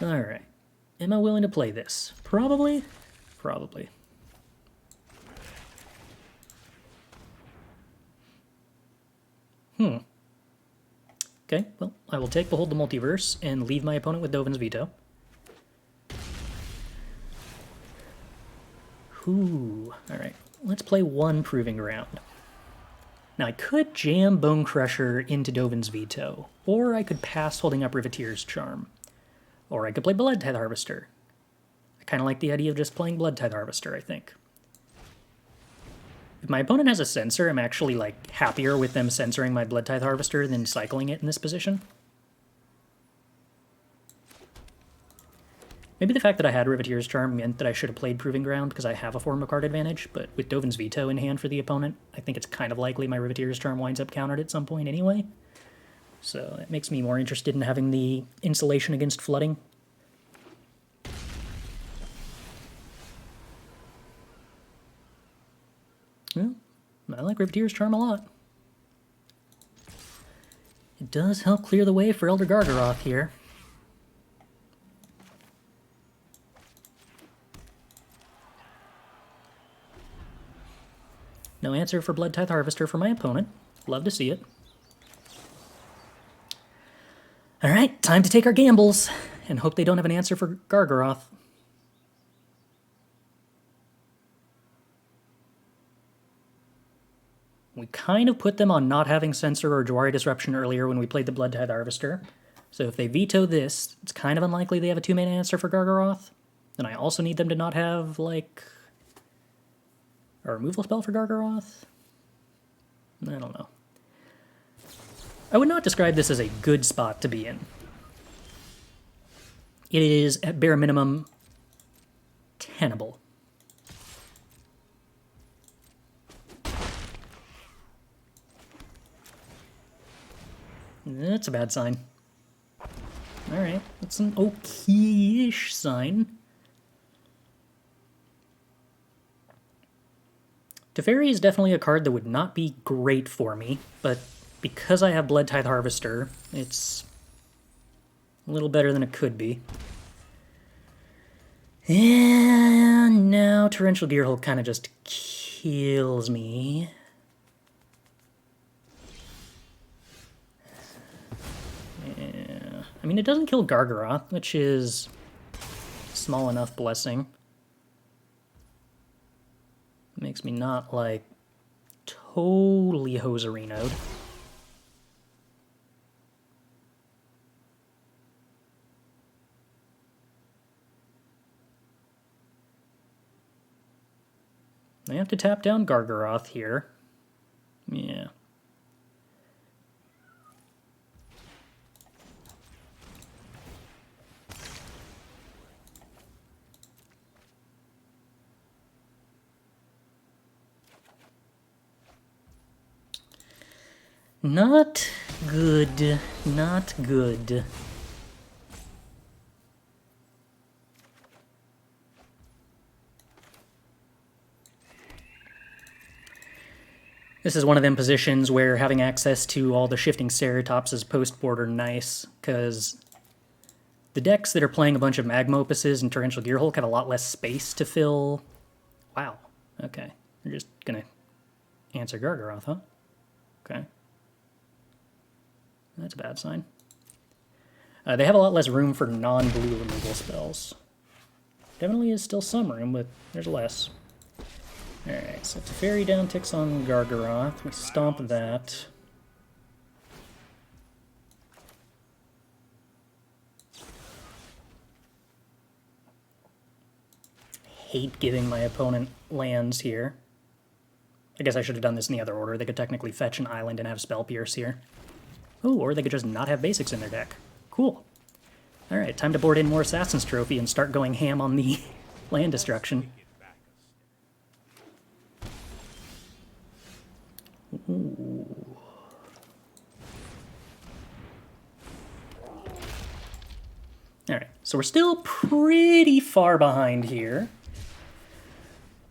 Alright. Am I willing to play this? Probably. Probably. Okay, well, I will take Behold the Multiverse and leave my opponent with Dovin's Veto. Ooh, alright. Let's play one Proving Ground. Now, I could jam Bonecrusher into Dovin's Veto, or I could pass holding up Riveteers Charm. Or I could play Bloodtithe Harvester. I kind of like the idea of just playing Bloodtithe Harvester, I think. If my opponent has a Censor, I'm actually, like, happier with them censoring my Bloodtithe Harvester than cycling it in this position. Maybe the fact that I had Riveteers Charm meant that I should have played Proving Ground because I have a form of card advantage, but with Dovin's Veto in hand for the opponent, I think it's kind of likely my Riveteers Charm winds up countered at some point anyway. So it makes me more interested in having the insulation against flooding. Well, I like Riveteers Charm a lot. It does help clear the way for Elder Gargaroth here. No answer for Bloodtithe Harvester for my opponent. Love to see it. Alright, time to take our gambles, and hope they don't have an answer for Gargaroth. We kind of put them on not having Censor or Jwari Disruption earlier when we played the Bloodtithe Harvester. So if they veto this, it's kind of unlikely they have a 2-mana answer for Gargaroth. Then I also need them to not have, like, a removal spell for Gargaroth? I don't know. I would not describe this as a good spot to be in. It is, at bare minimum, tenable. That's a bad sign. Alright, that's an okay-ish sign. Teferi is definitely a card that would not be great for me, but because I have Bloodtithe Harvester, it's a little better than it could be. And now Torrential Gearhulk kind of just kills me. Yeah. I mean, it doesn't kill Gargaroth, which is a small enough blessing. Makes me not, like, totally Hoserino'd. I have to tap down Gargaroth here. Yeah. Not good. Not good. This is one of them positions where having access to all the Shifting Ceratops as post-board are nice, because the decks that are playing a bunch of Magma Opuses and Torrential Gearhulk have a lot less space to fill. Wow. Okay. They're just gonna answer Gargaroth, huh? Okay. That's a bad sign. They have a lot less room for non-blue removal spells. Definitely is still some room, but there's less. Alright, so Teferi down ticks on Gargaroth. We stomp that. Hate giving my opponent lands here. I guess I should have done this in the other order. They could technically fetch an island and have Spell Pierce here. Oh, or they could just not have basics in their deck. Cool. Alright, time to board in more Assassin's Trophy and start going ham on the land destruction. Ooh. Alright, so we're still pretty far behind here.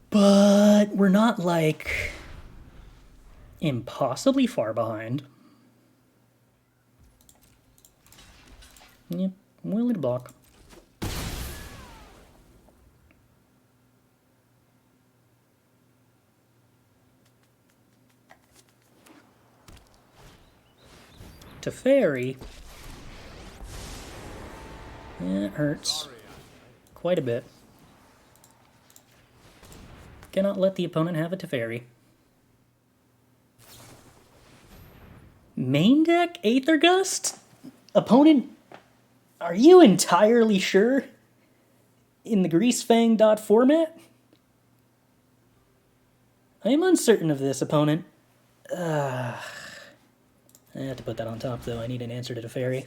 But we're not, like, impossibly far behind. Yep, I'm willing to block. Teferi. Yeah, it hurts. Quite a bit. Cannot let the opponent have a Teferi. Main deck Aether Gust? Opponent, are you entirely sure? In the Greasefang dot format? I am uncertain of this, opponent. I have to put that on top, though. I need an answer to Teferi.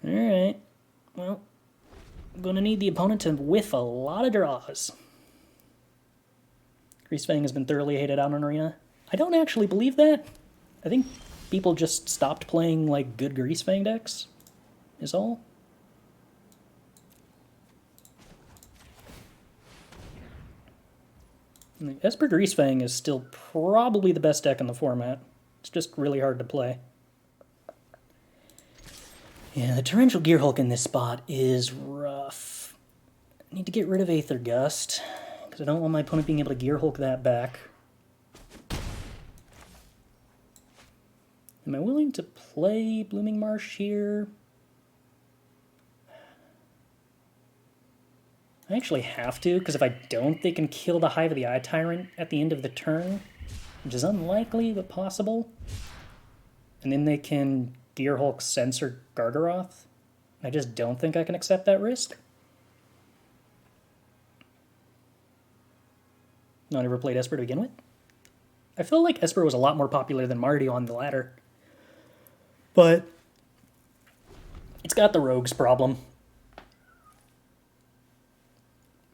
Alright. Well, I'm gonna need the opponent to whiff a lot of draws. Greasefang has been thoroughly hated out on Arena. I don't actually believe that. I think people just stopped playing, like, good Greasefang decks, is all. Esper Greasefang is still probably the best deck in the format. It's just really hard to play. Yeah, the Torrential Gearhulk in this spot is rough. I need to get rid of Aether Gust, because I don't want my opponent being able to Gearhulk that back. Am I willing to play Blooming Marsh here? I actually have to, because if I don't, they can kill the Hive of the Eye Tyrant at the end of the turn, which is unlikely, but possible. And then they can Gearhulk Censor Gargaroth. I just don't think I can accept that risk. Not ever played Esper to begin with. I feel like Esper was a lot more popular than Marty on the ladder. But it's got the rogues problem.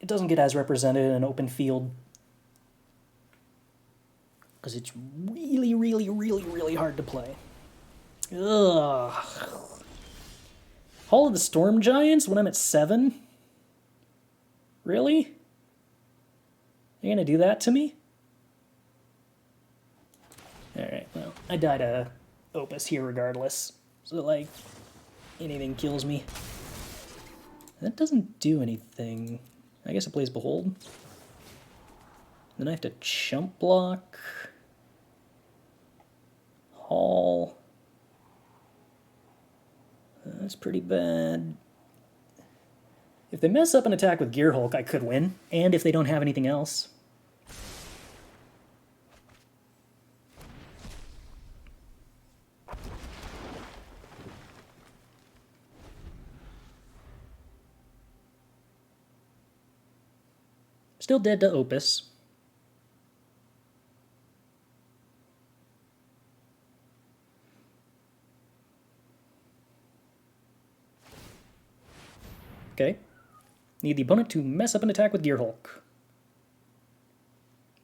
It doesn't get as represented in an open field. Because it's really, really, really, really hard to play. Ugh. Hall of the Storm Giants when I'm at 7? Really? You're gonna do that to me? Alright, well, I died a Opus here regardless. So, like, anything kills me. That doesn't do anything. I guess it plays Behold. Then I have to chump block. Hall. That's pretty bad. If they mess up an attack with Gearhulk, I could win. And if they don't have anything else. Still dead to Opus. Okay. Need the opponent to mess up an attack with Gearhulk.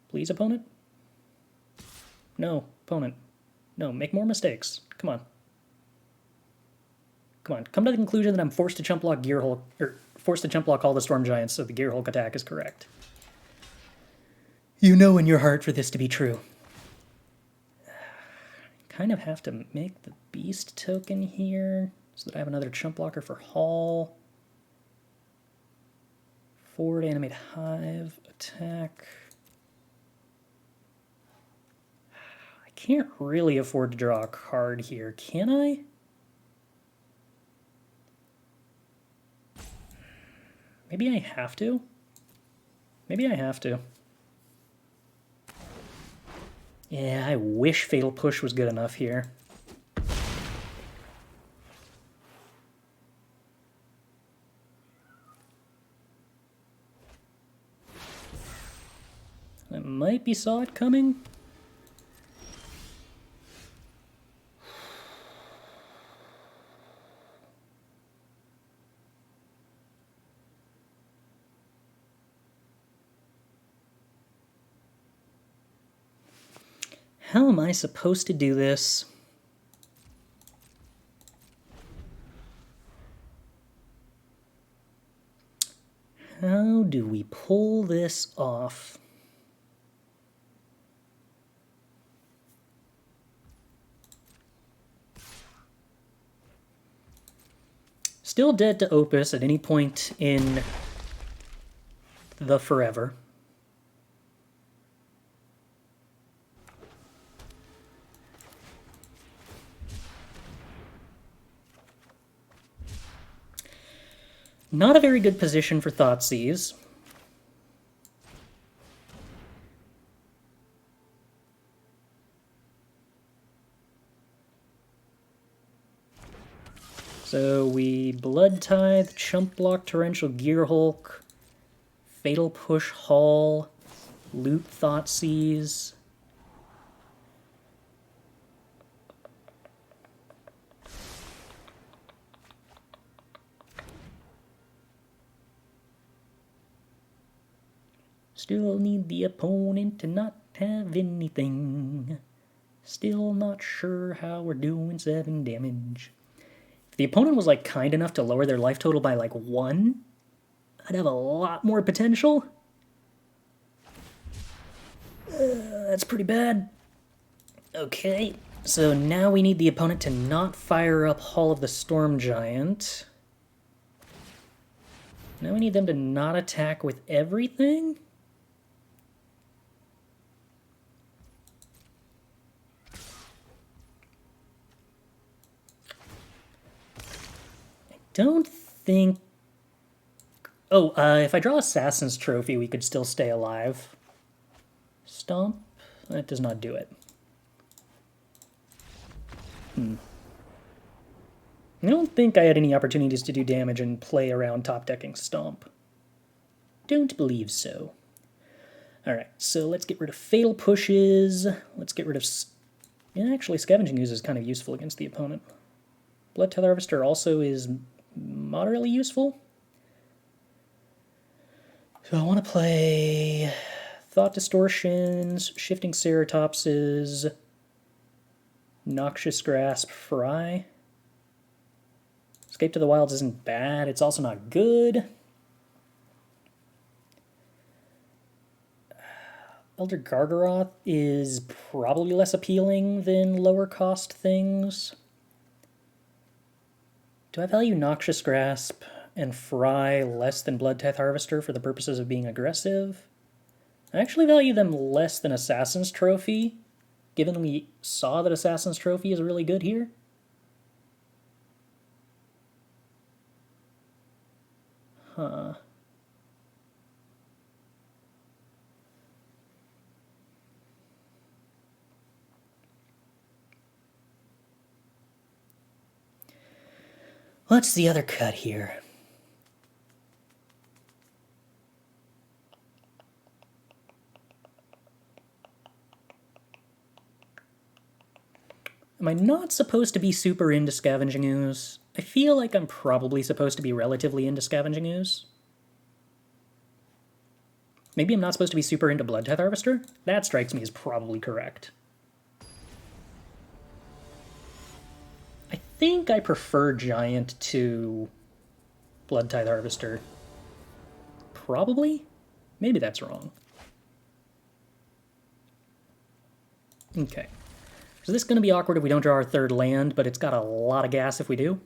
Please, opponent? No, opponent. No, make more mistakes. Come on. Come on, come to the conclusion that I'm forced to chump block Gearhulk, or forced to chump block all the Storm Giants so the Gearhulk attack is correct. You know in your heart for this to be true. Kind of have to make the Beast token here so that I have another chump blocker for Hall. Forward animate Hive, attack. I can't really afford to draw a card here, can I? Maybe I have to? Maybe I have to. Yeah, I wish Fatal Push was good enough here. I might be saw it coming. How am I supposed to do this? How do we pull this off? Still dead to Opus at any point in the forever. Not a very good position for Thoughtseize. So we Bloodtithe, Chump Block, Torrential Gearhulk, Fatal Push Haul, Loot Thoughtseize. Still need the opponent to not have anything. Still not sure how we're doing 7 damage. If the opponent was like kind enough to lower their life total by like 1, I'd have a lot more potential. That's pretty bad. Okay, so now we need the opponent to not fire up Hall of the Storm Giant. Now we need them to not attack with everything? Don't think... Oh, if I draw Assassin's Trophy, we could still stay alive. Stomp? That does not do it. I don't think I had any opportunities to do damage and play around top-decking Stomp. Don't believe so. Alright, so let's get rid of Fatal Pushes. Let's get rid of... Yeah, actually, Scavenging Ooze is kind of useful against the opponent. Bloodtithe Harvester also is moderately useful. So I want to play Thought Distortions, Shifting Ceratopses, Noxious Grasp, Fry. Escape to the Wilds isn't bad, it's also not good. Elder Gargaroth is probably less appealing than lower cost things. Do I value Noxious Grasp and Fry less than Bloodtithe Harvester for the purposes of being aggressive? I actually value them less than Assassin's Trophy, given we saw that Assassin's Trophy is really good here. Huh. What's the other cut here? Am I not supposed to be super into Scavenging Ooze? I feel like I'm probably supposed to be relatively into Scavenging Ooze. Maybe I'm not supposed to be super into Bloodtithe Harvester? That strikes me as probably correct. I think I prefer Giant to Bloodtithe Harvester. Probably? Maybe that's wrong. Okay. So this is going to be awkward if we don't draw our third land, but it's got a lot of gas if we do.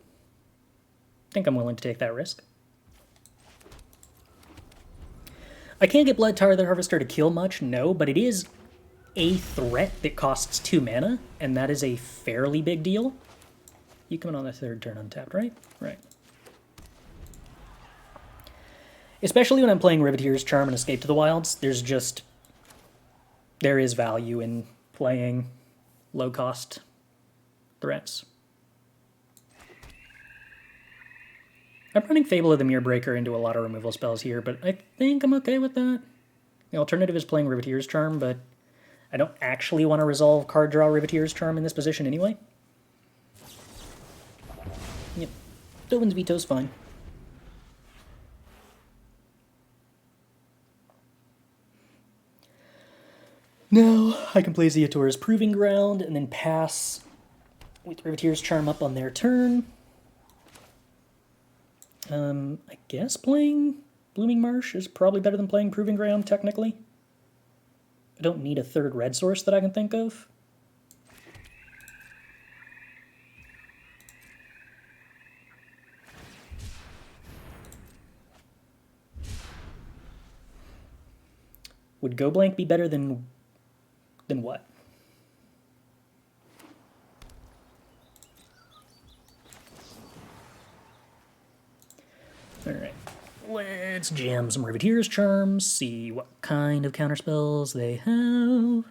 I think I'm willing to take that risk. I can't get Bloodtithe Harvester to kill much, no, but it is a threat that costs 2 mana, and that is a fairly big deal. You come in on the third turn untapped, right? Right. Especially when I'm playing Riveteers Charm and Escape to the Wilds, there is value in playing low-cost threats. I'm running Fable of the Mirrorbreaker into a lot of removal spells here, but I think I'm okay with that. The alternative is playing Riveteers Charm, but I don't actually want to resolve card draw Riveteers Charm in this position anyway. Yep, Dovin's Veto's fine. Now I can play Ziatora's Proving Ground and then pass with Riveteers Charm up on their turn. I guess playing Blooming Marsh is probably better than playing Proving Ground, technically. I don't need a third red source that I can think of. Would Go Blank be better than what? Alright, let's jam some Riveteers Charms, see what kind of counterspells they have.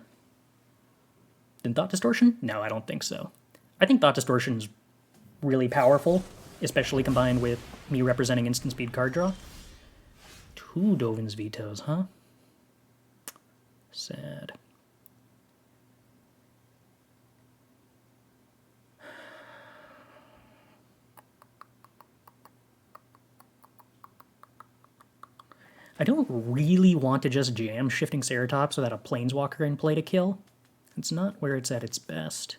Then Thought Distortion? No, I don't think so. I think Thought Distortion's really powerful, especially combined with me representing instant speed card draw. 2 Dovin's Vetoes, huh? Sad. I don't really want to just jam Shifting Ceratops without a Planeswalker in play to kill. It's not where it's at its best.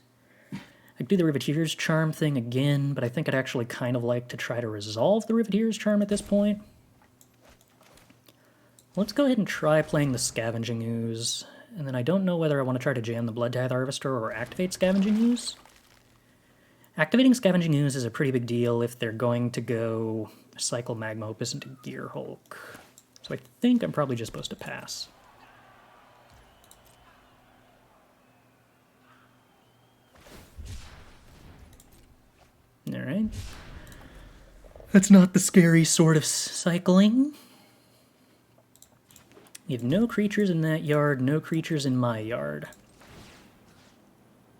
I could do the Riveteers Charm thing again, but I think I'd actually kind of like to try to resolve the Riveteers Charm at this point. Let's go ahead and try playing the Scavenging Ooze, and then I don't know whether I want to try to jam the Bloodtithe Harvester or activate Scavenging Ooze. Activating Scavenging Ooze is a pretty big deal if they're going to go cycle Magma Opus into Gear Hulk. So I think I'm probably just supposed to pass. Alright. That's not the scary sort of cycling. You have no creatures in that yard, no creatures in my yard.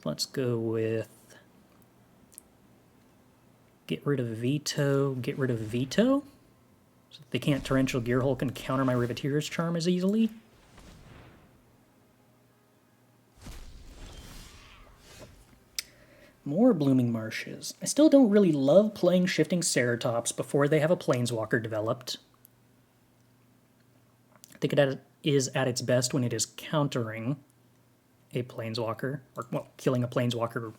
Let's go with... get rid of Veto, get rid of Veto. So they can't Torrential Gearhulk and counter my Riveteers Charm as easily. More Blooming Marshes. I still don't really love playing Shifting Ceratops before they have a Planeswalker developed. I think it is at its best when it is countering a Planeswalker, or, well, killing a Planeswalker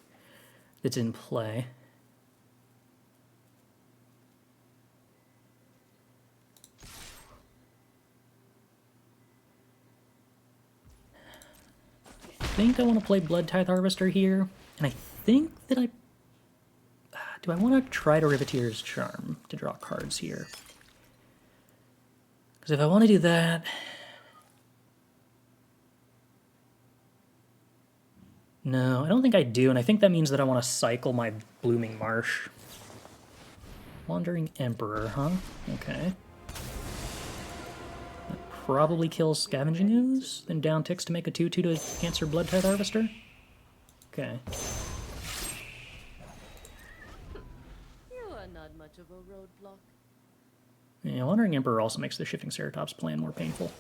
that's in play. I think I want to play Bloodtithe Harvester here, and I think that do I want to try to Riveteers Charm to draw cards here? Because if I want to do that... No, I don't think I do, and I think that means that I want to cycle my Blooming Marsh. Wandering Emperor, huh? Okay. Probably kills Scavenging Ooze, then down ticks to make a 2/2 to answer Bloodtithe Harvester. Okay. You are not much of a roadblock. Yeah, Wandering Emperor also makes the Shifting Ceratops plan more painful.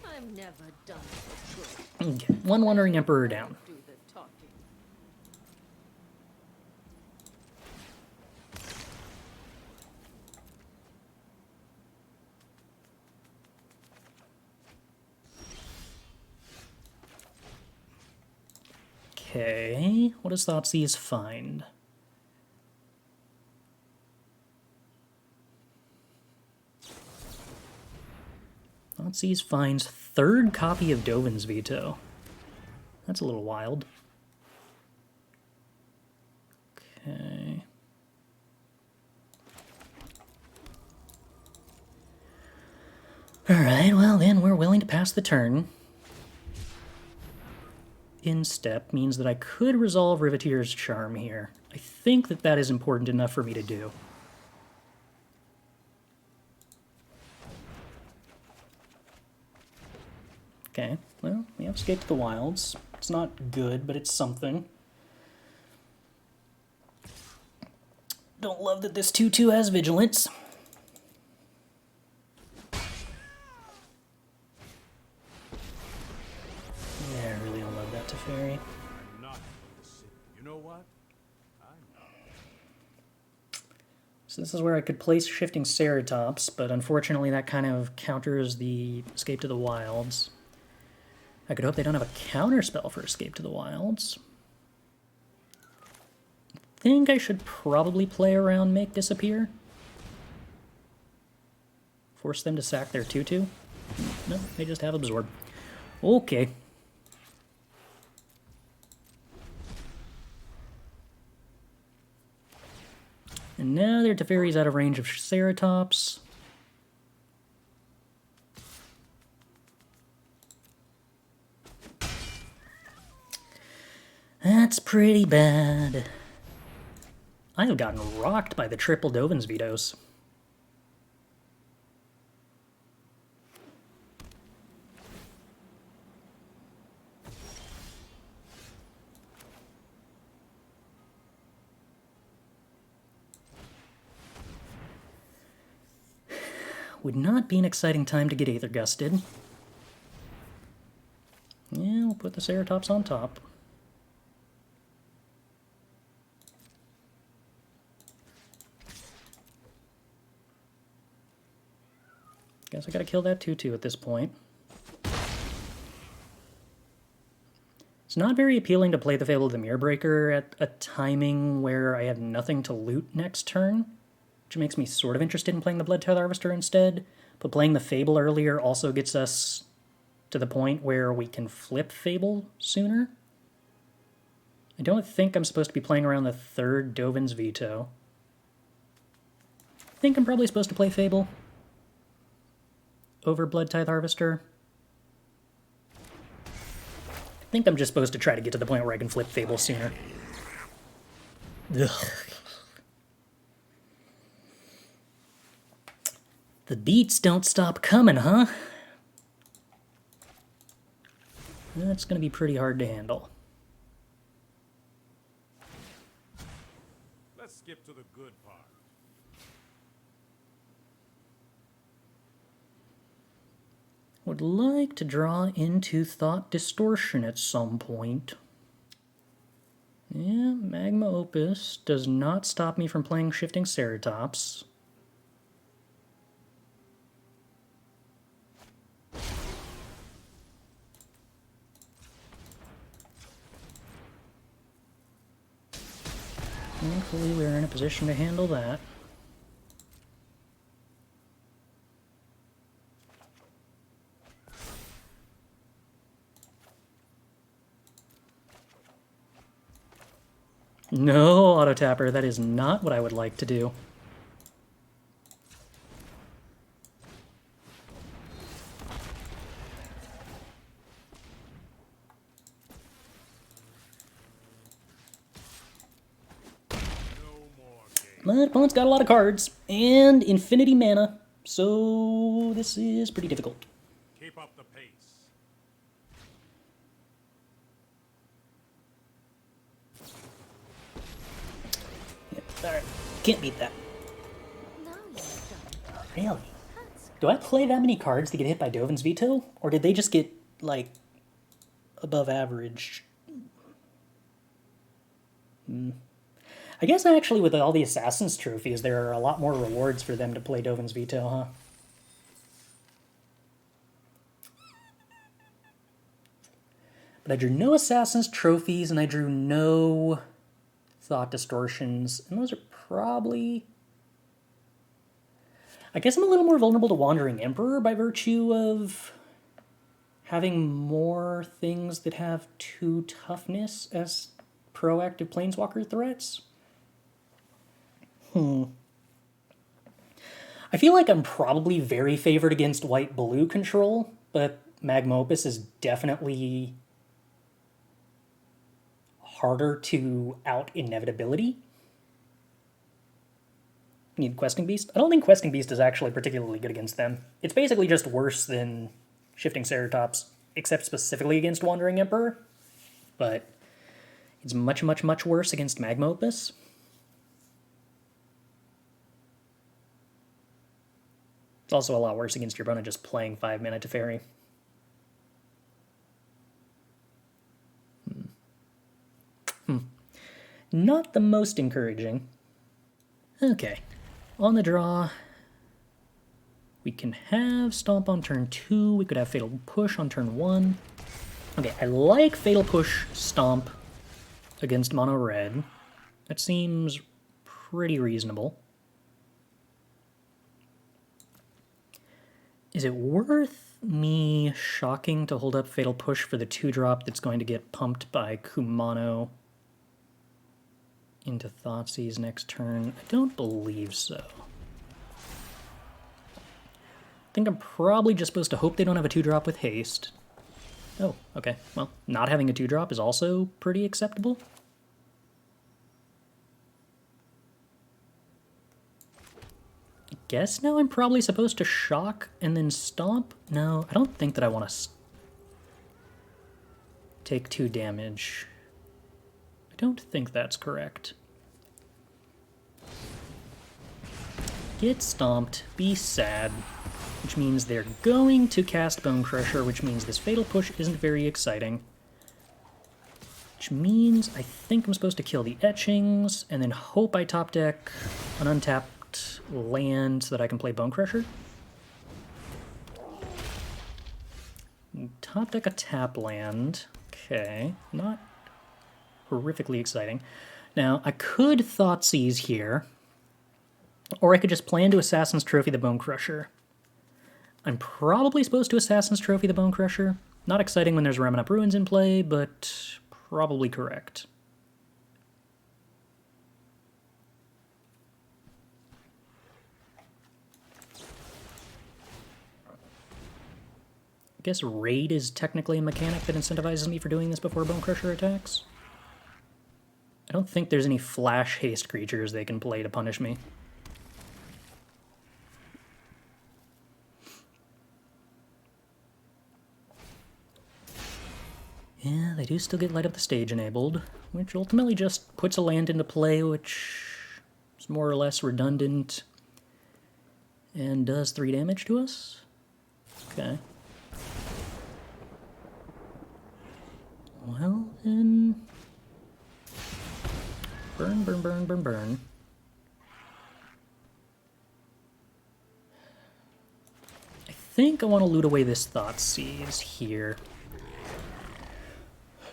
I'm never done with good. Okay, 1 Wandering Emperor down. Do the talking. Okay, what does Thoughtseize find? Thoughtseize finds 3rd copy of Dovin's Veto. That's a little wild. Okay. Alright, well then we're willing to pass the turn. Instep means that I could resolve Riveteers Charm here. I think that that is important enough for me to do. Okay, well, we have Escape to the Wilds. It's not good, but it's something. Don't love that this 2/2 has Vigilance. Yeah, I really don't love that Teferi. I'm not sick. You know what? I'm not. So this is where I could place Shifting Ceratops, but unfortunately that kind of counters the Escape to the Wilds. I could hope they don't have a counter spell for Escape to the Wilds. I think I should probably play around Make Disappear. Force them to sack their 2/2. No, they just have Absorb. Okay. And now their Teferi's out of range of Ceratops. That's pretty bad. I have gotten rocked by the triple Dovin's vetoes. Would not be an exciting time to get Aether Gusted. Yeah, we'll put the Ceratops on top. Guess I gotta kill that 2/2 at this point. It's not very appealing to play the Fable of the Mirrorbreaker at a timing where I have nothing to loot next turn, which makes me sort of interested in playing the Bloodtithe Harvester instead, but playing the Fable earlier also gets us to the point where we can flip Fable sooner. I don't think I'm supposed to be playing around the third Dovin's veto. I think I'm probably supposed to play Fable over Bloodtithe Harvester. I think I'm just supposed to try to get to the point where I can flip Fable sooner. Ugh. The beats don't stop coming, huh? That's going to be pretty hard to handle. Let's skip to the good part. Would like to draw into Thought Distortion at some point. Yeah, Magma Opus does not stop me from playing Shifting Ceratops. Thankfully, we're in a position to handle that. No, Auto-Tapper, that is not what I would like to do. But opponent's got a lot of cards, and infinity mana, so this is pretty difficult. Keep up the pace. Yeah, alright, can't beat that. Now you've done. Really? Do I play that many cards to get hit by Dovin's veto? Or did they just get, like, above average? I guess actually with all the Assassin's trophies, there are a lot more rewards for them to play Dovin's veto, huh? But I drew no Assassin's trophies, and I drew no Thought Distortions, and those are probably... I guess I'm a little more vulnerable to Wandering Emperor by virtue of having more things that have 2 toughness as proactive Planeswalker threats. I feel like I'm probably very favored against white-blue control, but Magma Opus is definitely harder to out inevitability. Need Questing Beast? I don't think Questing Beast is actually particularly good against them. It's basically just worse than Shifting Ceratops, except specifically against Wandering Emperor, but it's much, much, much worse against Magma Opus. It's also a lot worse against your opponent just playing 5 mana Teferi. Not the most encouraging. Okay, on the draw, we can have Stomp on turn 2, we could have Fatal Push on turn 1. Okay, I like Fatal Push Stomp against Mono Red. That seems pretty reasonable. Is it worth me shocking to hold up Fatal Push for the 2-drop that's going to get pumped by Kumano into Thoughtseize next turn? I don't believe so. I think I'm probably just supposed to hope they don't have a 2-drop with haste. Oh, okay. Well, not having a 2-drop is also pretty acceptable. I guess now I'm probably supposed to shock and then stomp? No, I don't think that I want to take 2 damage. I don't think that's correct. Get stomped, be sad, which means they're going to cast Bonecrusher, which means this Fatal Push isn't very exciting. Which means I think I'm supposed to kill the Etchings, and then hope I top deck an untapped land so that I can play Bonecrusher. Top deck a tap land. Okay, not horrifically exciting. Now, I could Thoughtseize here, or I could just plan to Assassin's Trophy the Bonecrusher. I'm probably supposed to Assassin's Trophy the Bonecrusher. Not exciting when there's Remnant Ruins in play, but probably correct. I guess Raid is technically a mechanic that incentivizes me for doing this before Bonecrusher attacks. I don't think there's any flash haste creatures they can play to punish me. Yeah, they do still get Light Up the Stage enabled, which ultimately just puts a land into play, which is more or less redundant and does 3 damage to us. Okay. Well, then... Burn, burn, burn, burn, burn. I think I want to loot away this Thoughtseize here.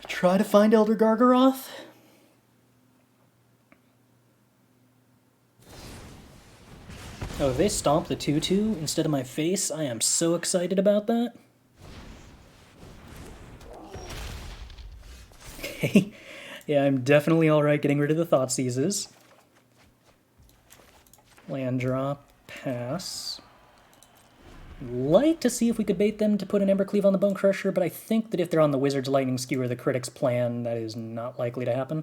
Try to find Elder Gargaroth. Oh, if they stomp the 2/2 instead of my face, I am so excited about that. Okay. Yeah, I'm definitely alright getting rid of the Thoughtseizes. Land drop, pass. Like to see if we could bait them to put an Embercleave on the Bonecrusher, but I think that if they're on the Wizard's Lightning Skewer, the Critic's plan, that is not likely to happen.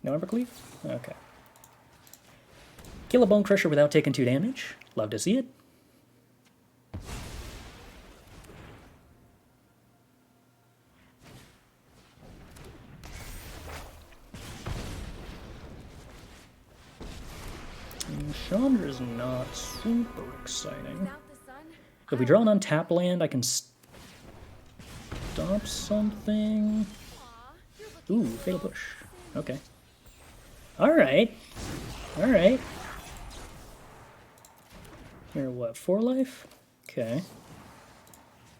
No Embercleave? Okay. Kill a Bonecrusher without taking 2 damage. Love to see it. Chandra's not super exciting. If we draw an untap land, I can stomp something. Ooh, Fatal Push. Okay. Alright. Alright. You're what, 4 life? Okay.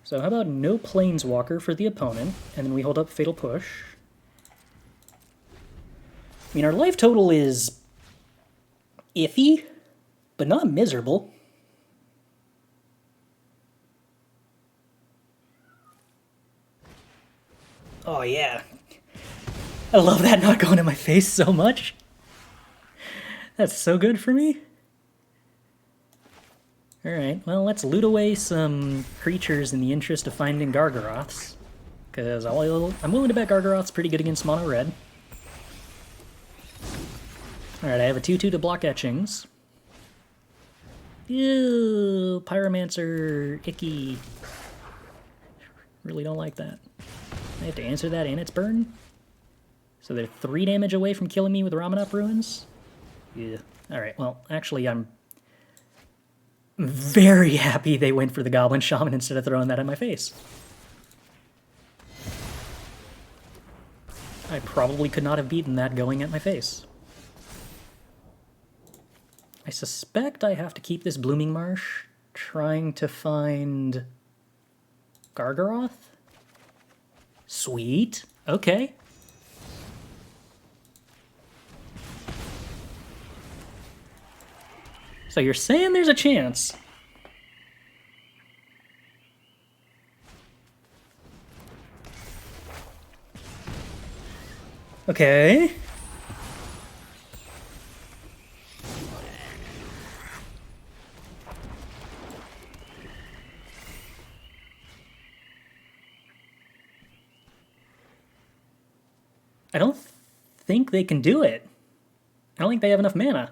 So how about no Planeswalker for the opponent, and then we hold up Fatal Push. I mean, our life total is iffy, but not miserable. Oh yeah. I love that not going in my face so much. That's so good for me. Alright, well, let's loot away some creatures in the interest of finding Gargaroths. Because I'm willing to bet Gargaroth's pretty good against mono red. Alright, I have a 2/2 to block Etchings. Ew, Pyromancer, icky. Really don't like that. I have to answer that and it's burn? So they're 3 damage away from killing me with Ramanop Ruins? Yeah. Alright, well, actually I'm very happy they went for the Goblin Shaman instead of throwing that in my face. I probably could not have beaten that going at my face. I suspect I have to keep this Blooming Marsh trying to find Gargaroth? Sweet. Okay. So you're saying there's a chance? Okay. I don't think they can do it. I don't think they have enough mana.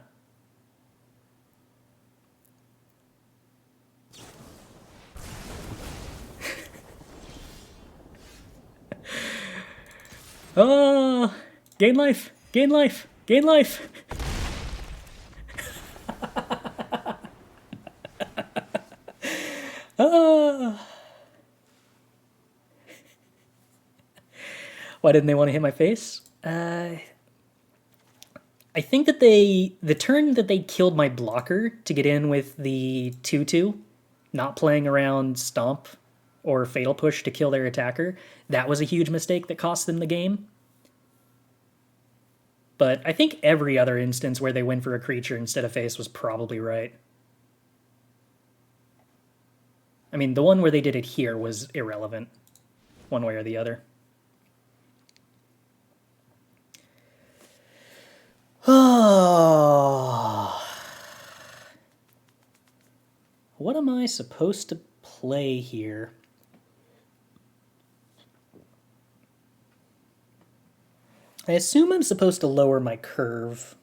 Oh, gain life, gain life, gain life. Oh. Why didn't they want to hit my face? I think that the turn that they killed my blocker to get in with the 2/2, not playing around Stomp or Fatal Push to kill their attacker, that was a huge mistake that cost them the game. But I think every other instance where they went for a creature instead of face was probably right. I mean, the one where they did it here was irrelevant, one way or the other. What am I supposed to play here? I assume I'm supposed to lower my curve.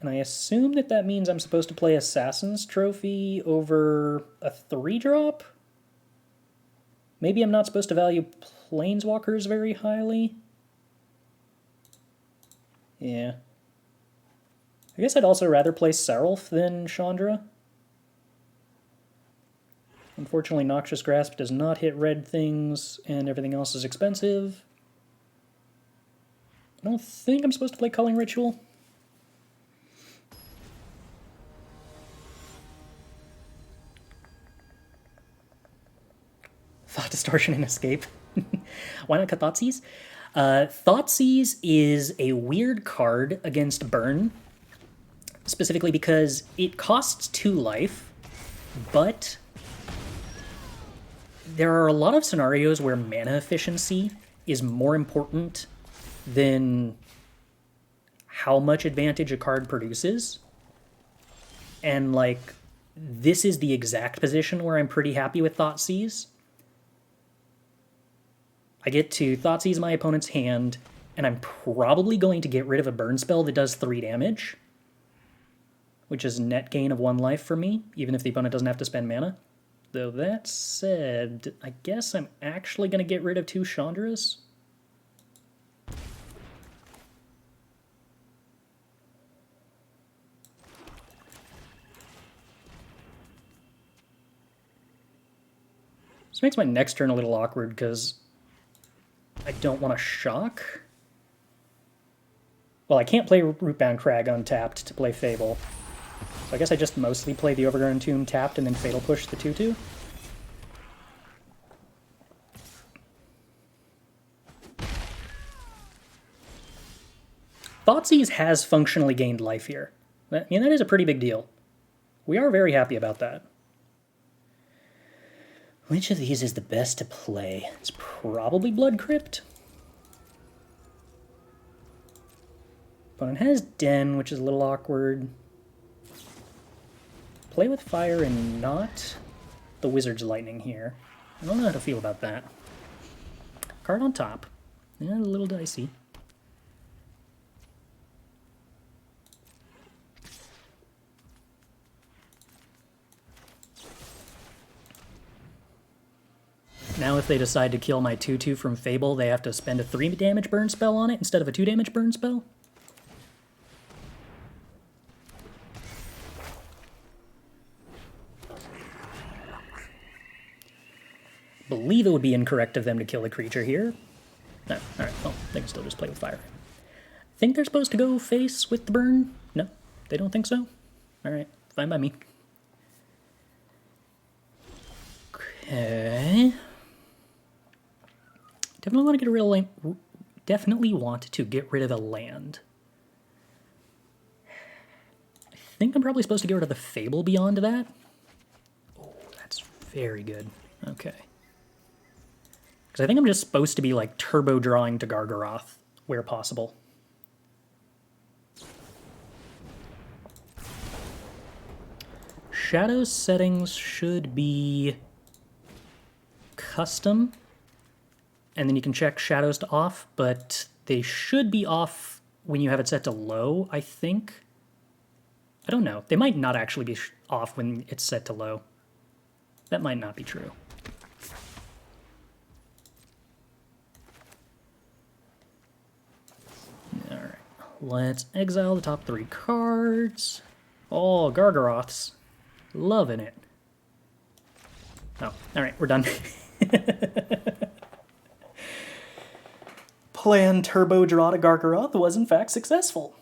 And I assume that that means I'm supposed to play Assassin's Trophy over a 3-drop? Maybe I'm not supposed to value Planeswalkers very highly? Yeah. I guess I'd also rather play Seraph than Chandra. Unfortunately, Noxious Grasp does not hit red things, and everything else is expensive. I don't think I'm supposed to play Culling Ritual. Thought Distortion and Escape. Why not cut Thoughtseize? Thoughtseize is a weird card against burn, specifically because it costs 2 life, but there are a lot of scenarios where mana efficiency is more important than how much advantage a card produces. And, like, this is the exact position where I'm pretty happy with Thoughtseize. I get to Thoughtseize my opponent's hand, and I'm probably going to get rid of a burn spell that does 3 damage, which is net gain of 1 life for me, even if the opponent doesn't have to spend mana. Though that said, I guess I'm actually going to get rid of 2 Chandras. This makes my next turn a little awkward because I don't want to shock. Well, I can't play Rootbound Crag untapped to play Fable. So I guess I just mostly play the Overgrown Tomb tapped and then Fatal Push the 2/2. Thoughtseize has functionally gained life here. I mean, that is a pretty big deal. We are very happy about that. Which of these is the best to play? It's probably Blood Crypt. Opponent has Den, which is a little awkward. Play with fire and not the Wizard's Lightning here. I don't know how to feel about that. Card on top. Yeah, a little dicey. Now if they decide to kill my 2/2 from Fable, they have to spend a 3 damage burn spell on it instead of a 2 damage burn spell? Believe it would be incorrect of them to kill a creature here. No, alright, well, they can still just play with fire. Think they're supposed to go face with the burn? No, they don't think so? Alright, fine by me. Okay. Definitely want to get rid of a land. I think I'm probably supposed to get rid of the Fable beyond that. Oh, that's very good. Okay. Because I think I'm just supposed to be, like, turbo drawing to Gargaroth where possible. Shadow settings should be custom. and then you can check shadows to off, but they should be off when you have it set to low, I think. I don't know. They might not actually be off when it's set to low. That might not be true. Alright, let's exile the top 3 cards. Oh, Gargaroths. Loving it. Oh, alright, we're done. Plan turbo draw to Gargaroth was in fact successful.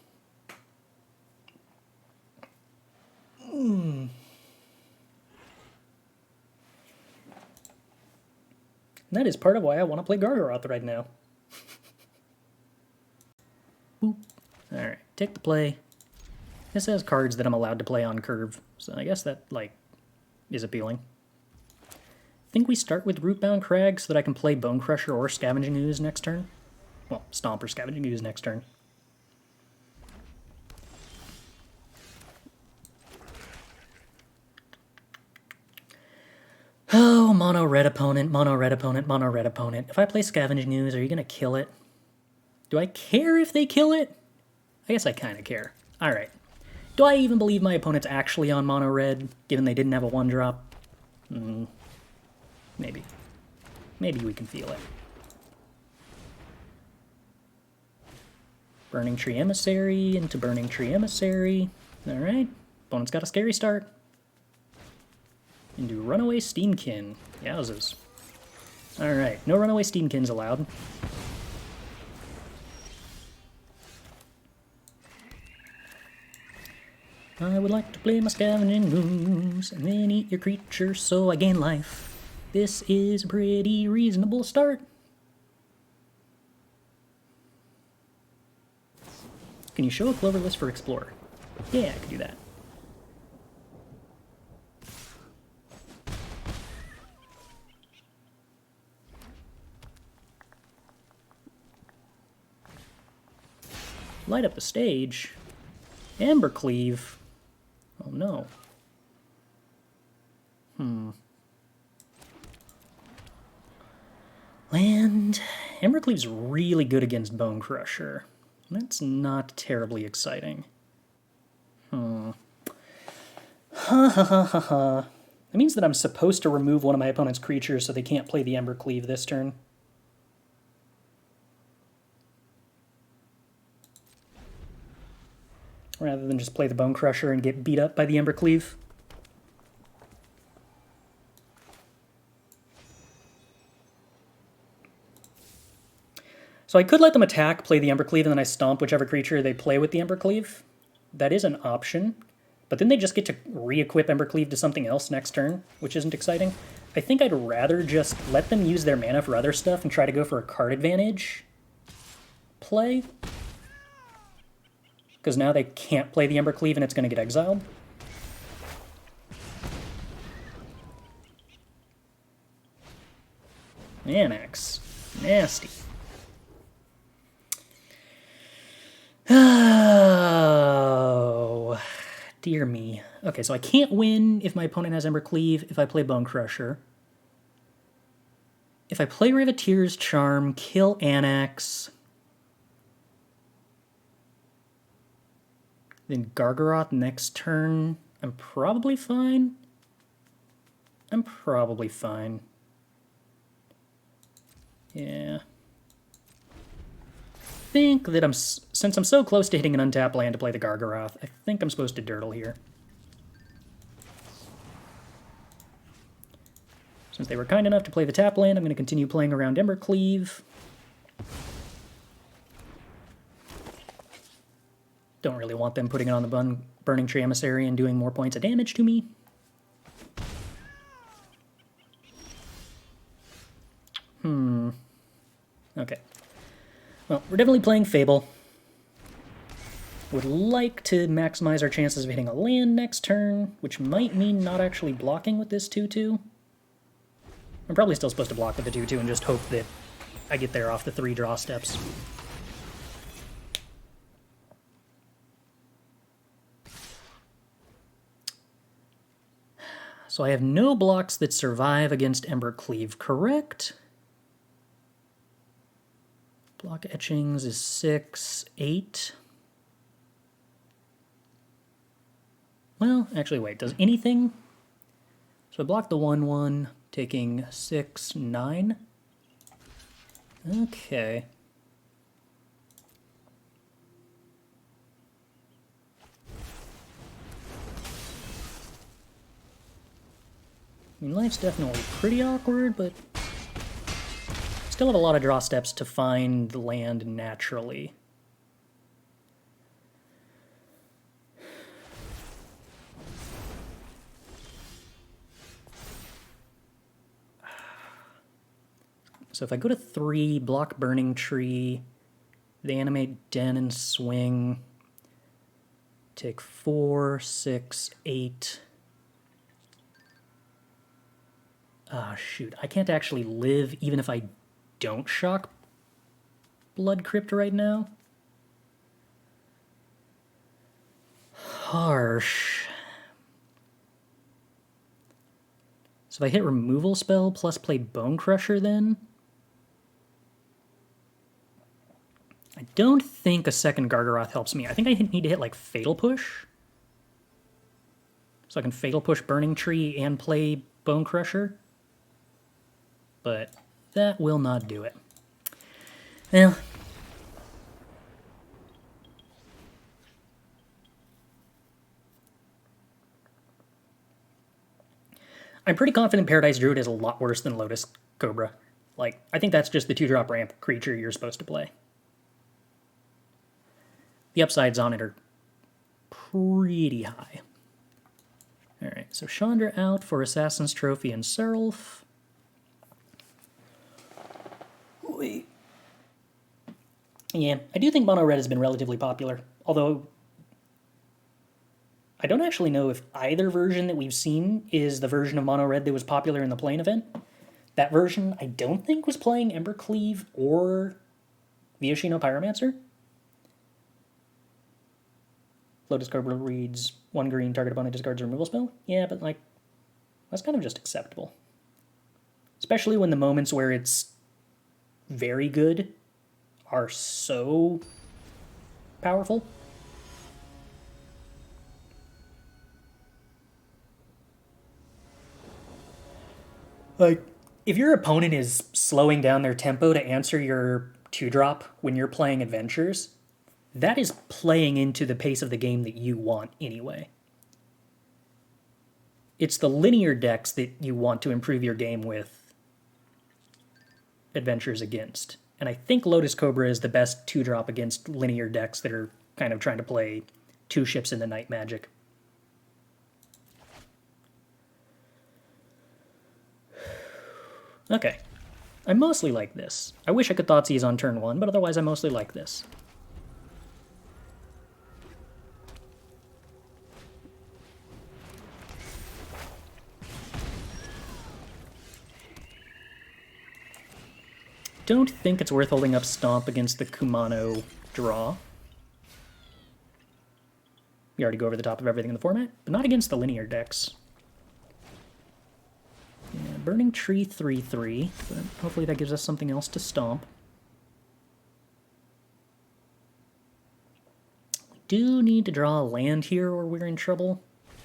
That is part of why I want to play Gargaroth right now. Boop. Alright, take the play. This has cards that I'm allowed to play on curve, so I guess that, like, is appealing. I think we start with Rootbound Crag so that I can play Bonecrusher or Scavenging Ooze next turn. Well, Stomp or Scavenging Ooze next turn. Oh, mono red opponent, mono red opponent, mono red opponent. If I play Scavenging Ooze, are you gonna kill it? Do I care if they kill it? I guess I kinda care. Alright. Do I even believe my opponent's actually on mono red, given they didn't have a 1-drop? Maybe. Maybe we can feel it. Burning Tree Emissary into Burning Tree Emissary. Alright. Opponent's got a scary start. Into Runaway Steamkin. Yowzers. Alright, no Runaway Steamkins allowed. I would like to play my Scavenging Ooze and then eat your creature so I gain life. This is a pretty reasonable start. Can you show a clover list for Explorer? Yeah, I could do that. Light up the stage. Embercleave. Oh no. Land. Embercleave's really good against Bonecrusher. That's not terribly exciting. Ha ha ha ha ha. That means that I'm supposed to remove one of my opponent's creatures so they can't play the Embercleave this turn. Rather than just play the Bonecrusher and get beat up by the Embercleave. So I could let them attack, play the Embercleave, and then I stomp whichever creature they play with the Embercleave. That is an option. But then they just get to re-equip Embercleave to something else next turn, which isn't exciting. I think I'd rather just let them use their mana for other stuff and try to go for a card advantage play. Because now they can't play the Embercleave and it's going to get exiled. Anax. Nasty. Oh, dear me. Okay, so I can't win if my opponent has Embercleave if I play Bonecrusher. If I play Riveteers Charm, kill Anax, then Gargaroth next turn, I'm probably fine. I'm probably fine. Yeah. I think that since I'm so close to hitting an untapped land to play the Gargaroth, I think I'm supposed to dirtle here. Since they were kind enough to play the tap land, I'm going to continue playing around Embercleave. Don't really want them putting it on the Burning Tree Emissary and doing more points of damage to me. Okay. Well, we're definitely playing Fable. Would like to maximize our chances of hitting a land next turn, which might mean not actually blocking with this 2-2. I'm probably still supposed to block with the 2-2 and just hope that I get there off the 3 draw steps. So I have no blocks that survive against Embercleave, correct? Block etchings is 6, 8. Well, actually, wait, does anything? So I block the 1/1, taking 6, 9. Okay. I mean, life's definitely pretty awkward, but still have a lot of draw steps to find land naturally. So if I go to 3, block Burning Tree, they animate Den and swing, take 4, 6, 8. Ah, shoot. I can't actually live even if I don't shock Blood Crypt right now. Harsh. So if I hit removal spell plus play Bonecrusher then, I don't think a second Gargaroth helps me. I think I need to hit like Fatal Push. So I can Fatal Push Burning Tree and play Bonecrusher. But that will not do it. Well, I'm pretty confident Paradise Druid is a lot worse than Lotus Cobra. Like, I think that's just the 2-drop ramp creature you're supposed to play. The upsides on it are pretty high. Alright, so Chandra out for Assassin's Trophy and Seraph. Wait. Yeah, I do think Mono Red has been relatively popular, although I don't actually know if either version that we've seen is the version of Mono Red that was popular in the Plane event. That version, I don't think, was playing Embercleave or the Yoshino Pyromancer. Lotus Cobra reads 1 green, target opponent discards a removal spell. Yeah, but like, that's kind of just acceptable. Especially when the moments where it's very good are so powerful. Like, if your opponent is slowing down their tempo to answer your 2-drop when you're playing adventures, that is playing into the pace of the game that you want anyway. It's the linear decks that you want to improve your game with adventures against. And I think Lotus Cobra is the best 2-drop against linear decks that are kind of trying to play 2 ships in the night magic. Okay. I mostly like this. I wish I could Thoughtseize on turn 1, but otherwise I mostly like this. Don't think it's worth holding up Stomp against the Kumano draw. We already go over the top of everything in the format, but not against the linear decks. Yeah, Burning Tree 3/3, but hopefully that gives us something else to stomp. We do need to draw a land here or we're in trouble.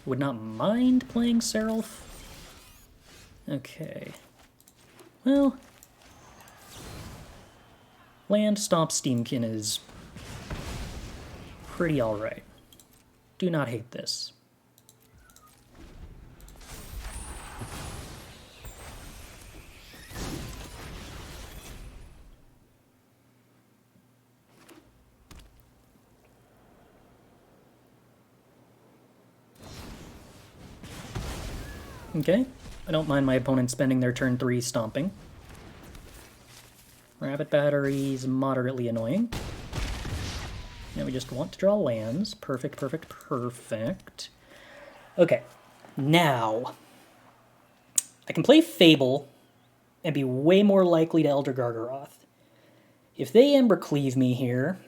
Would not mind playing Seraph. Okay. Well, land Stomp Steamkin is pretty alright. Do not hate this. Okay, I don't mind my opponent spending their turn 3 stomping. Rabbit Battery's moderately annoying. Now we just want to draw lands. Perfect, perfect, perfect. Okay, now I can play Fable and be way more likely to Elder Gargaroth. If they Embercleave me here,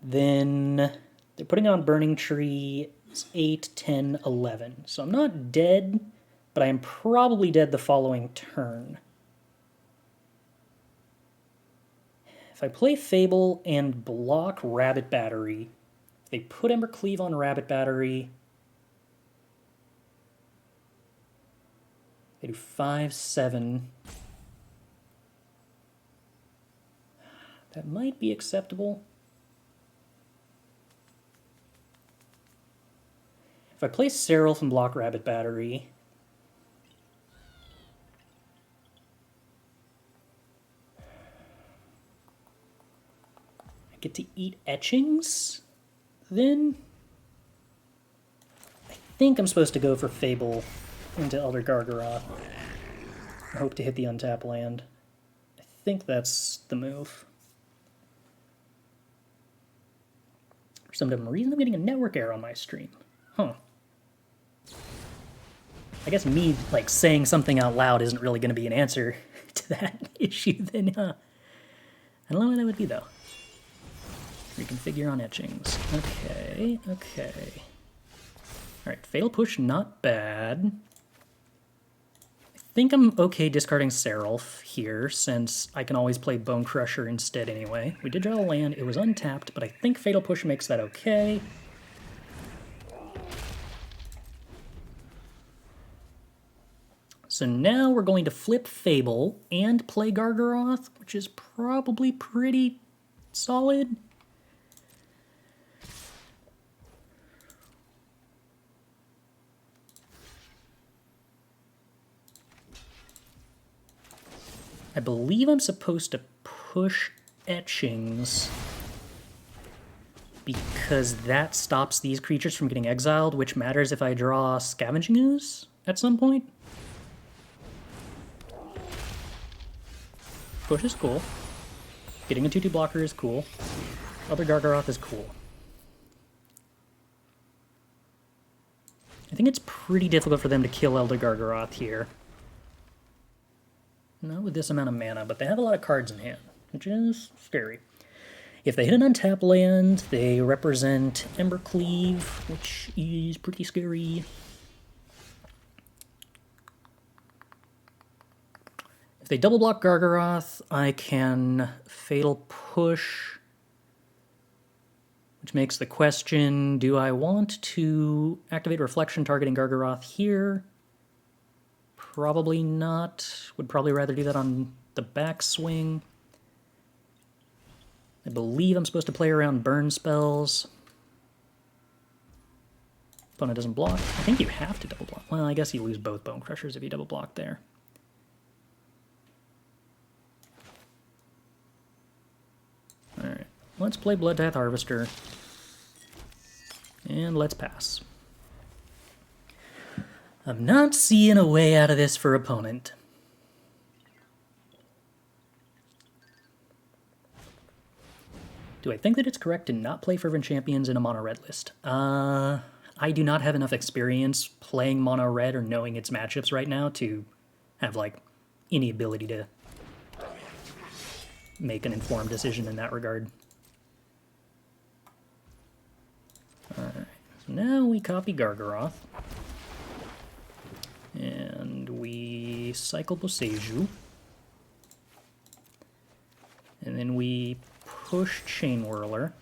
then they're putting on Burning Tree. It's 8, 10, 11. So I'm not dead, but I am probably dead the following turn. If I play Fable and block Rabbit Battery, if they put Embercleave on Rabbit Battery, they do 5-7. That might be acceptable. If I play Seraph and block Rabbit Battery, I get to eat etchings, then I think I'm supposed to go for Fable into Elder Gargaroth. I hope to hit the untap land. I think that's the move. For some dumb reason, I'm getting a network error on my stream. Huh. I guess me, like, saying something out loud isn't really going to be an answer to that issue then, huh? I don't know what that would be, though. Reconfigure on etchings. Okay, okay. Alright, Fatal Push, not bad. I think I'm okay discarding Seraph here, since I can always play Bonecrusher instead anyway. We did draw a land, it was untapped, but I think Fatal Push makes that okay. So now we're going to flip Fable and play Gargaroth, which is probably pretty solid. I believe I'm supposed to push etchings because that stops these creatures from getting exiled, which matters if I draw Scavenging Ooze at some point. Push is cool. Getting a 2/2 blocker is cool. Elder Gargaroth is cool. I think it's pretty difficult for them to kill Elder Gargaroth here. Not with this amount of mana, but they have a lot of cards in hand, which is scary. If they hit an untap land, they represent Embercleave, which is pretty scary. If they double block Gargaroth, I can Fatal Push, which makes the question, do I want to activate Reflection targeting Gargaroth here? Probably not. Would probably rather do that on the backswing. I believe I'm supposed to play around burn spells. Opponent doesn't block. I think you have to double block. Well, I guess you lose both Bonecrushers if you double block there. Alright, let's play Bloodtithe Harvester. And let's pass. I'm not seeing a way out of this for opponent. Do I think that it's correct to not play Fervent Champions in a mono red list? I do not have enough experience playing mono red or knowing its matchups right now to have, like, any ability to make an informed decision in that regard. Alright, so now we copy Gargaroth. And we cycle Boseiju. And then we push Chain Whirler.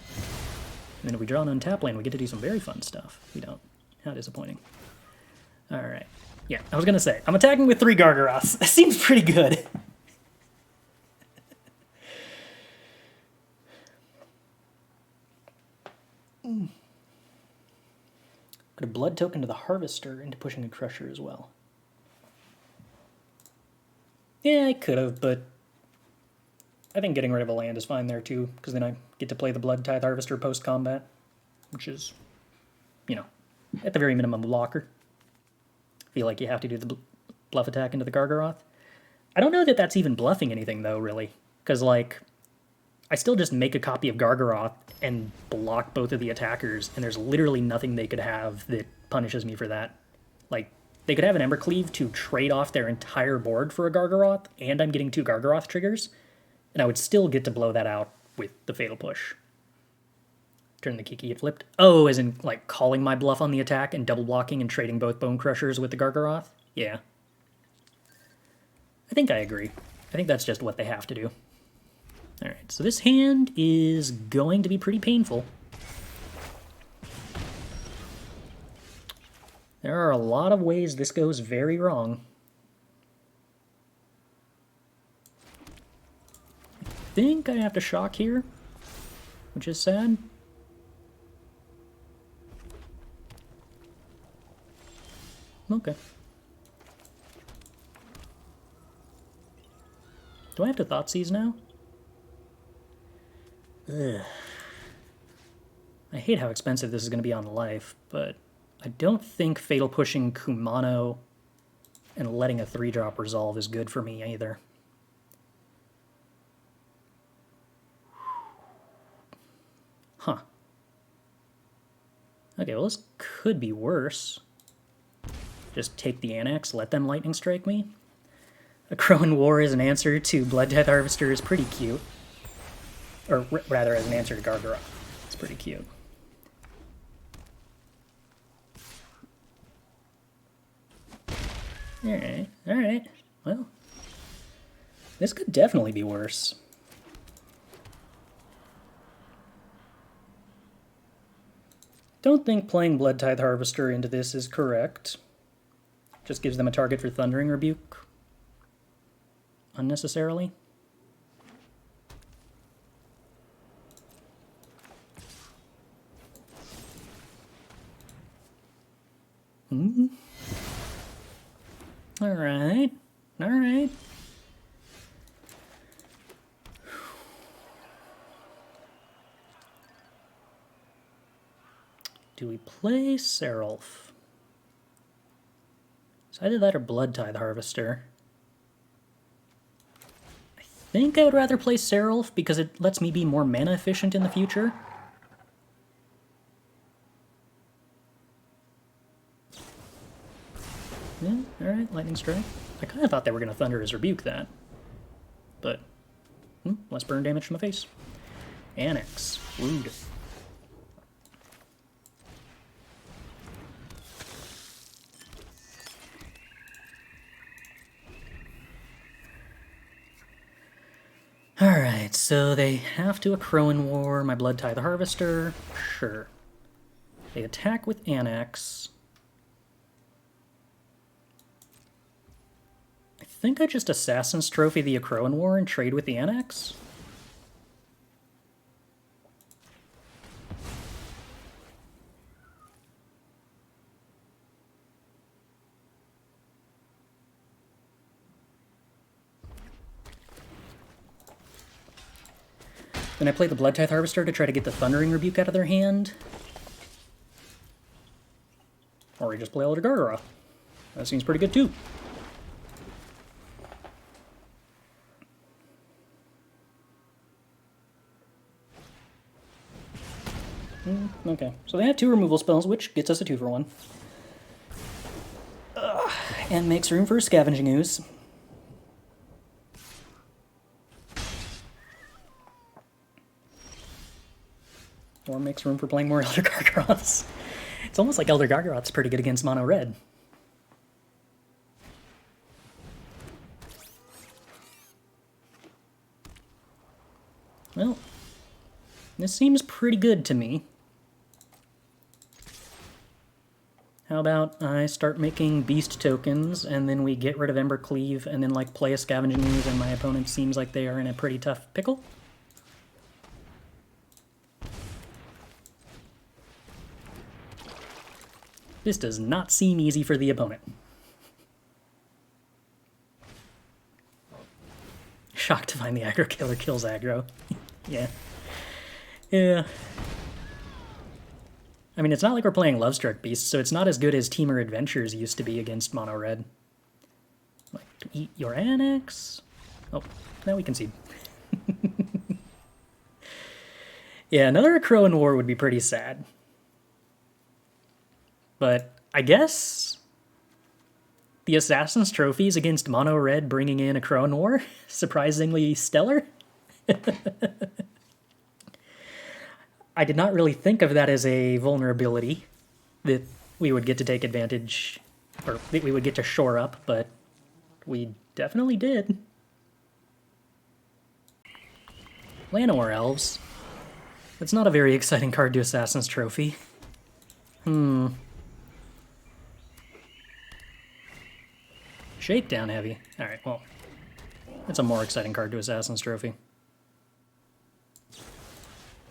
And then if we draw an untap lane, we get to do some very fun stuff. If we don't, how disappointing. Alright. Yeah, I was gonna say, I'm attacking with 3 Gargaroths. That seems pretty good. Put a blood token to the Harvester into pushing a Crusher as well. Yeah, I could have, but I think getting rid of a land is fine there too, because then I get to play the Bloodtithe Harvester post-combat, which is, you know, at the very minimum a blocker. I feel like you have to do the bluff attack into the Gargaroth. I don't know that that's even bluffing anything though, really, because like, I still just make a copy of Gargaroth and block both of the attackers, and there's literally nothing they could have that punishes me for that. Like, they could have an Embercleave to trade off their entire board for a Gargaroth, and I'm getting 2 Gargaroth triggers, and I would still get to blow that out with the Fatal Push. Turn the Kiki had flipped. Oh, as in, like, calling my bluff on the attack and double blocking and trading both Bonecrushers with the Gargaroth? Yeah. I think I agree. I think that's just what they have to do. Alright, so this hand is going to be pretty painful. There are a lot of ways this goes very wrong. I think I have to shock here, which is sad. Okay. Do I have to Thoughtseize now? Ugh. I hate how expensive this is going to be on life, but I don't think Fatal pushing Kumano and letting a 3-drop resolve is good for me either. Huh. Okay, well this could be worse. Just take the Annex, let them Lightning Strike me. A Crow in War as an answer to Bloodtithe Harvester is pretty cute. Or rather, as an answer to Gargaroth. It's pretty cute. Alright, alright. Well, this could definitely be worse. Don't think playing Bloodtithe Harvester into this is correct. Just gives them a target for Thundering Rebuke. Unnecessarily. Alright. Alright. Do we play Seraph? It's either that or Bloodtithe Harvester. I think I would rather play Seraph because it lets me be more mana efficient in the future. Yeah, alright, Lightning Strike. I kind of thought they were going to Thunderous Rebuke that. But, less burn damage to my face. Annex. Rude. Alright, so they have to a Crow in War, my Bloodtithe Harvester. Sure. They attack with Annex. I think I just Assassin's Trophy the Crow in War and trade with the Annex. Then I play the Bloodtithe Harvester to try to get the Thundering Rebuke out of their hand. Or we just play Elder Gargaroth. That seems pretty good too. Okay, so they have 2 removal spells, which gets us a 2-for-1. And makes room for a Scavenging Ooze. Or makes room for playing more Elder Gargaroths. It's almost like Elder Gargaroth's pretty good against mono red. Well, this seems pretty good to me. How about I start making beast tokens, and then we get rid of Ember Cleave, and then like play a Scavenging Ooze, and my opponent seems like they are in a pretty tough pickle? This does not seem easy for the opponent. Shocked to find the aggro killer kills aggro. Yeah. Yeah. I mean, it's not like we're playing Lovestruck Beasts, so it's not as good as Teamer Adventures used to be against mono red. Like, eat your Annex. Oh, now we concede. Yeah, another Crow in War would be pretty sad. But I guess the Assassin's Trophies against mono red bringing in a Crow in War, surprisingly stellar. I did not really think of that as a vulnerability that we would get to take advantage, or that we would get to shore up, but we definitely did. Llanowar Elves. That's not a very exciting card to Assassin's Trophy. Shakedown heavy. Alright, well. That's a more exciting card to Assassin's Trophy.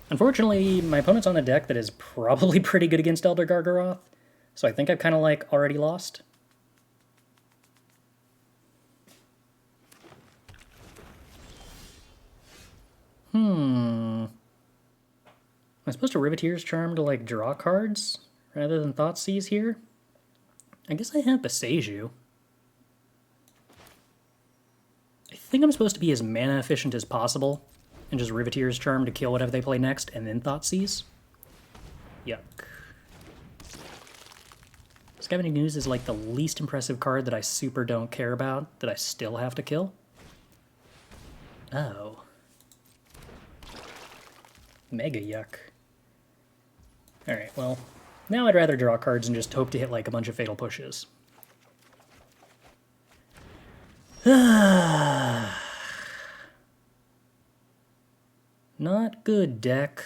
Unfortunately, my opponent's on a deck that is probably pretty good against Elder Gargaroth, so I think I've kind of, like, already lost. Am I supposed to Riveteers Charm to, like, draw cards rather than Thoughtseize here? I guess I have Boseiju. I think I'm supposed to be as mana efficient as possible and just Riveteers Charm to kill whatever they play next and then Thoughtseize. Yuck. Scavenging Ooze is like the least impressive card that I super don't care about that I still have to kill. Oh. Mega yuck. Alright, well, now I'd rather draw cards and just hope to hit like a bunch of fatal pushes. Not good, deck.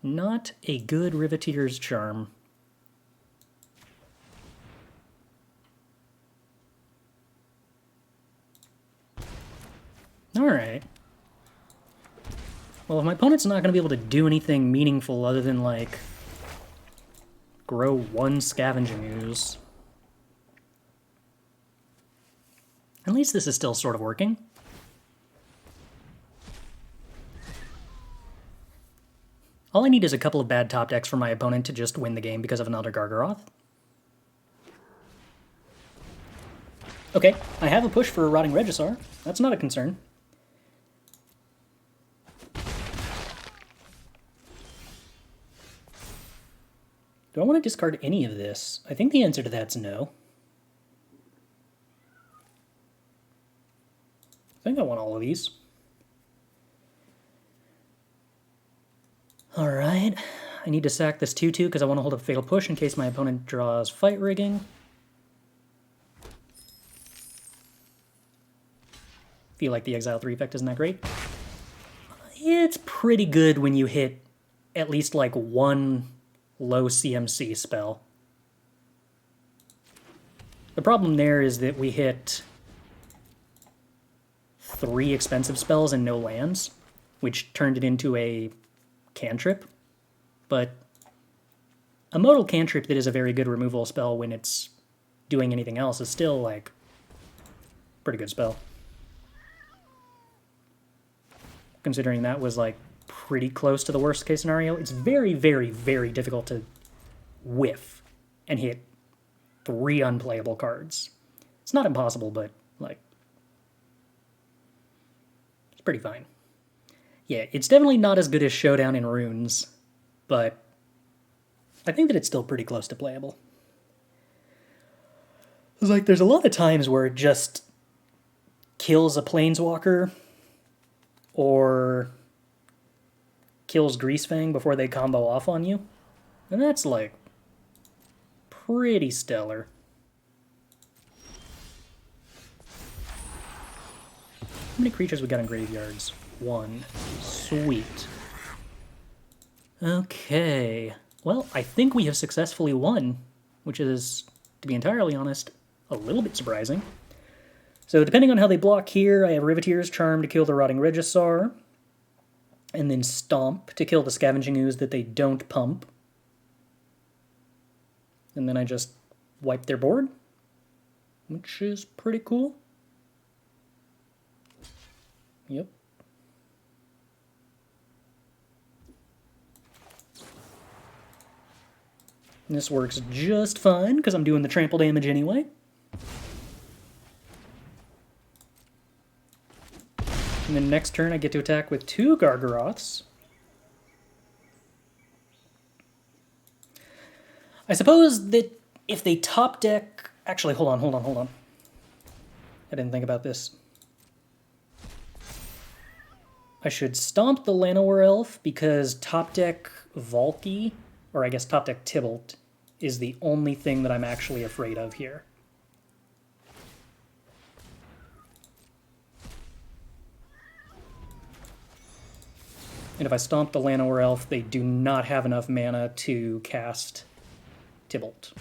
Not a good Riveteers Charm. Alright. Well, if my opponent's not going to be able to do anything meaningful other than, like, grow one Scavenging Ooze, at least this is still sort of working. All I need is a couple of bad top decks for my opponent to just win the game because of an Elder Gargaroth. Okay, I have a push for a Rotting Regisaur. That's not a concern. Do I want to discard any of this? I think the answer to that's no. I think I want all of these. Alright, I need to sack this 2-2 because I want to hold up Fatal Push in case my opponent draws Fight Rigging. Feel like the Exile 3 effect isn't that great. It's pretty good when you hit at least like one low CMC spell. The problem there is that we hit 3 expensive spells and no lands, which turned it into a cantrip, but a modal cantrip that is a very good removal spell when it's doing anything else is still, like, pretty good spell. Considering that was, like, pretty close to the worst case scenario, it's very, very, very difficult to whiff and hit 3 unplayable cards. It's not impossible, but, like, it's pretty fine. Yeah, it's definitely not as good as Showdown in Runes, but I think that it's still pretty close to playable. It's like, there's a lot of times where it just kills a Planeswalker or kills Greasefang before they combo off on you, and that's, like, pretty stellar. How many creatures we got in graveyards? 1. Sweet. Okay. Well, I think we have successfully won, which is, to be entirely honest, a little bit surprising. So depending on how they block here, I have Riveteers Charm to kill the Rotting Regisaur, and then Stomp to kill the Scavenging Ooze that they don't pump. And then I just wipe their board, which is pretty cool. Yep. And this works just fine, because I'm doing the trample damage anyway. And then next turn I get to attack with 2 Gargaroths. I suppose that if they top deck... Actually, hold on. I didn't think about this. I should stomp the Llanowar Elf because top deck Valky, or I guess top deck Tibalt, is the only thing that I'm actually afraid of here. And if I stomp the Llanowar Elf, they do not have enough mana to cast Tibalt.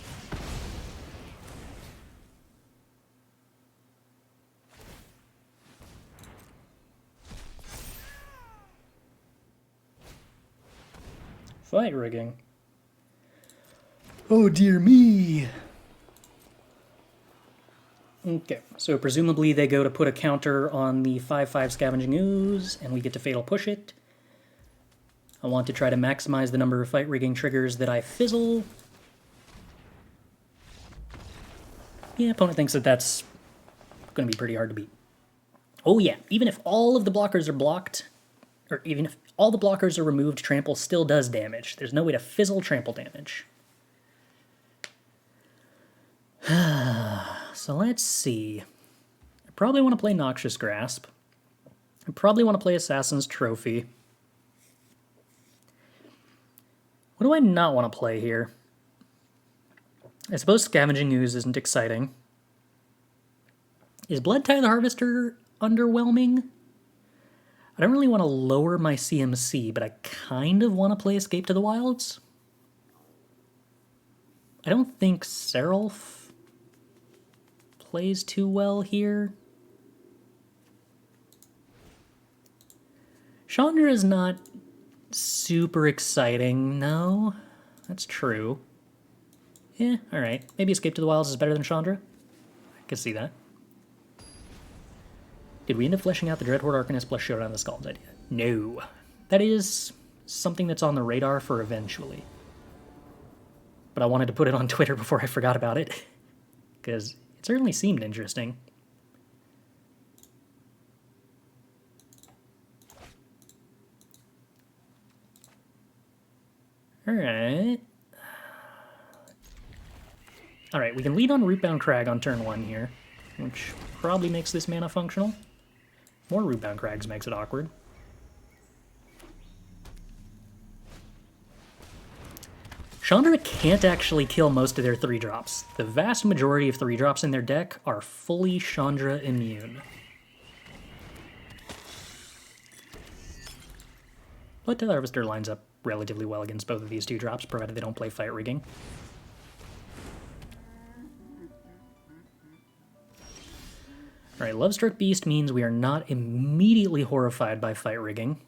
Fight rigging. Oh dear me! Okay, so presumably they go to put a counter on the 5/5 Scavenging Ooze, and we get to Fatal Push it. I want to try to maximize the number of fight rigging triggers that I fizzle. Yeah, opponent thinks that that's going to be pretty hard to beat. Oh yeah, even if all of the blockers are blocked, or even if all the blockers are removed, trample still does damage. There's no way to fizzle trample damage. So let's see. I probably want to play Noxious Grasp. I probably want to play Assassin's Trophy. What do I not want to play here? I suppose Scavenging Ooze isn't exciting. Is Bloodtithe Harvester underwhelming? I don't really want to lower my CMC, but I kind of want to play Escape to the Wilds. I don't think Seraph plays too well here. Chandra is not super exciting, no. That's true. Yeah, alright. Maybe Escape to the Wilds is better than Chandra. I can see that. Did we end up fleshing out the Dreadhorde Arcanist plus Showdown of the Skalds idea? No. That is something that's on the radar for eventually. But I wanted to put it on Twitter before I forgot about it. Because it certainly seemed interesting. Alright. Alright, we can lead on Rootbound Crag on turn 1 here, which probably makes this mana functional. More Rootbound Crags makes it awkward. Chandra can't actually kill most of their 3-drops. The vast majority of 3-drops in their deck are fully Chandra immune. Bloodtithe Harvester lines up relatively well against both of these 2-drops, provided they don't play fight rigging. Alright, Lovestruck Beast means we are not immediately horrified by fight rigging.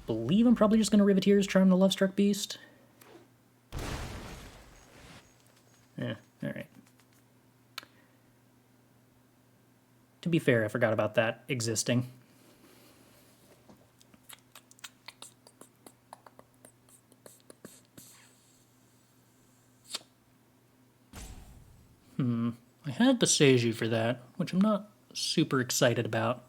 Believe I'm probably just going to Riveteers Charm the Lovestruck Beast. Yeah, alright. To be fair, I forgot about that existing. I had Boseiju for that, which I'm not super excited about.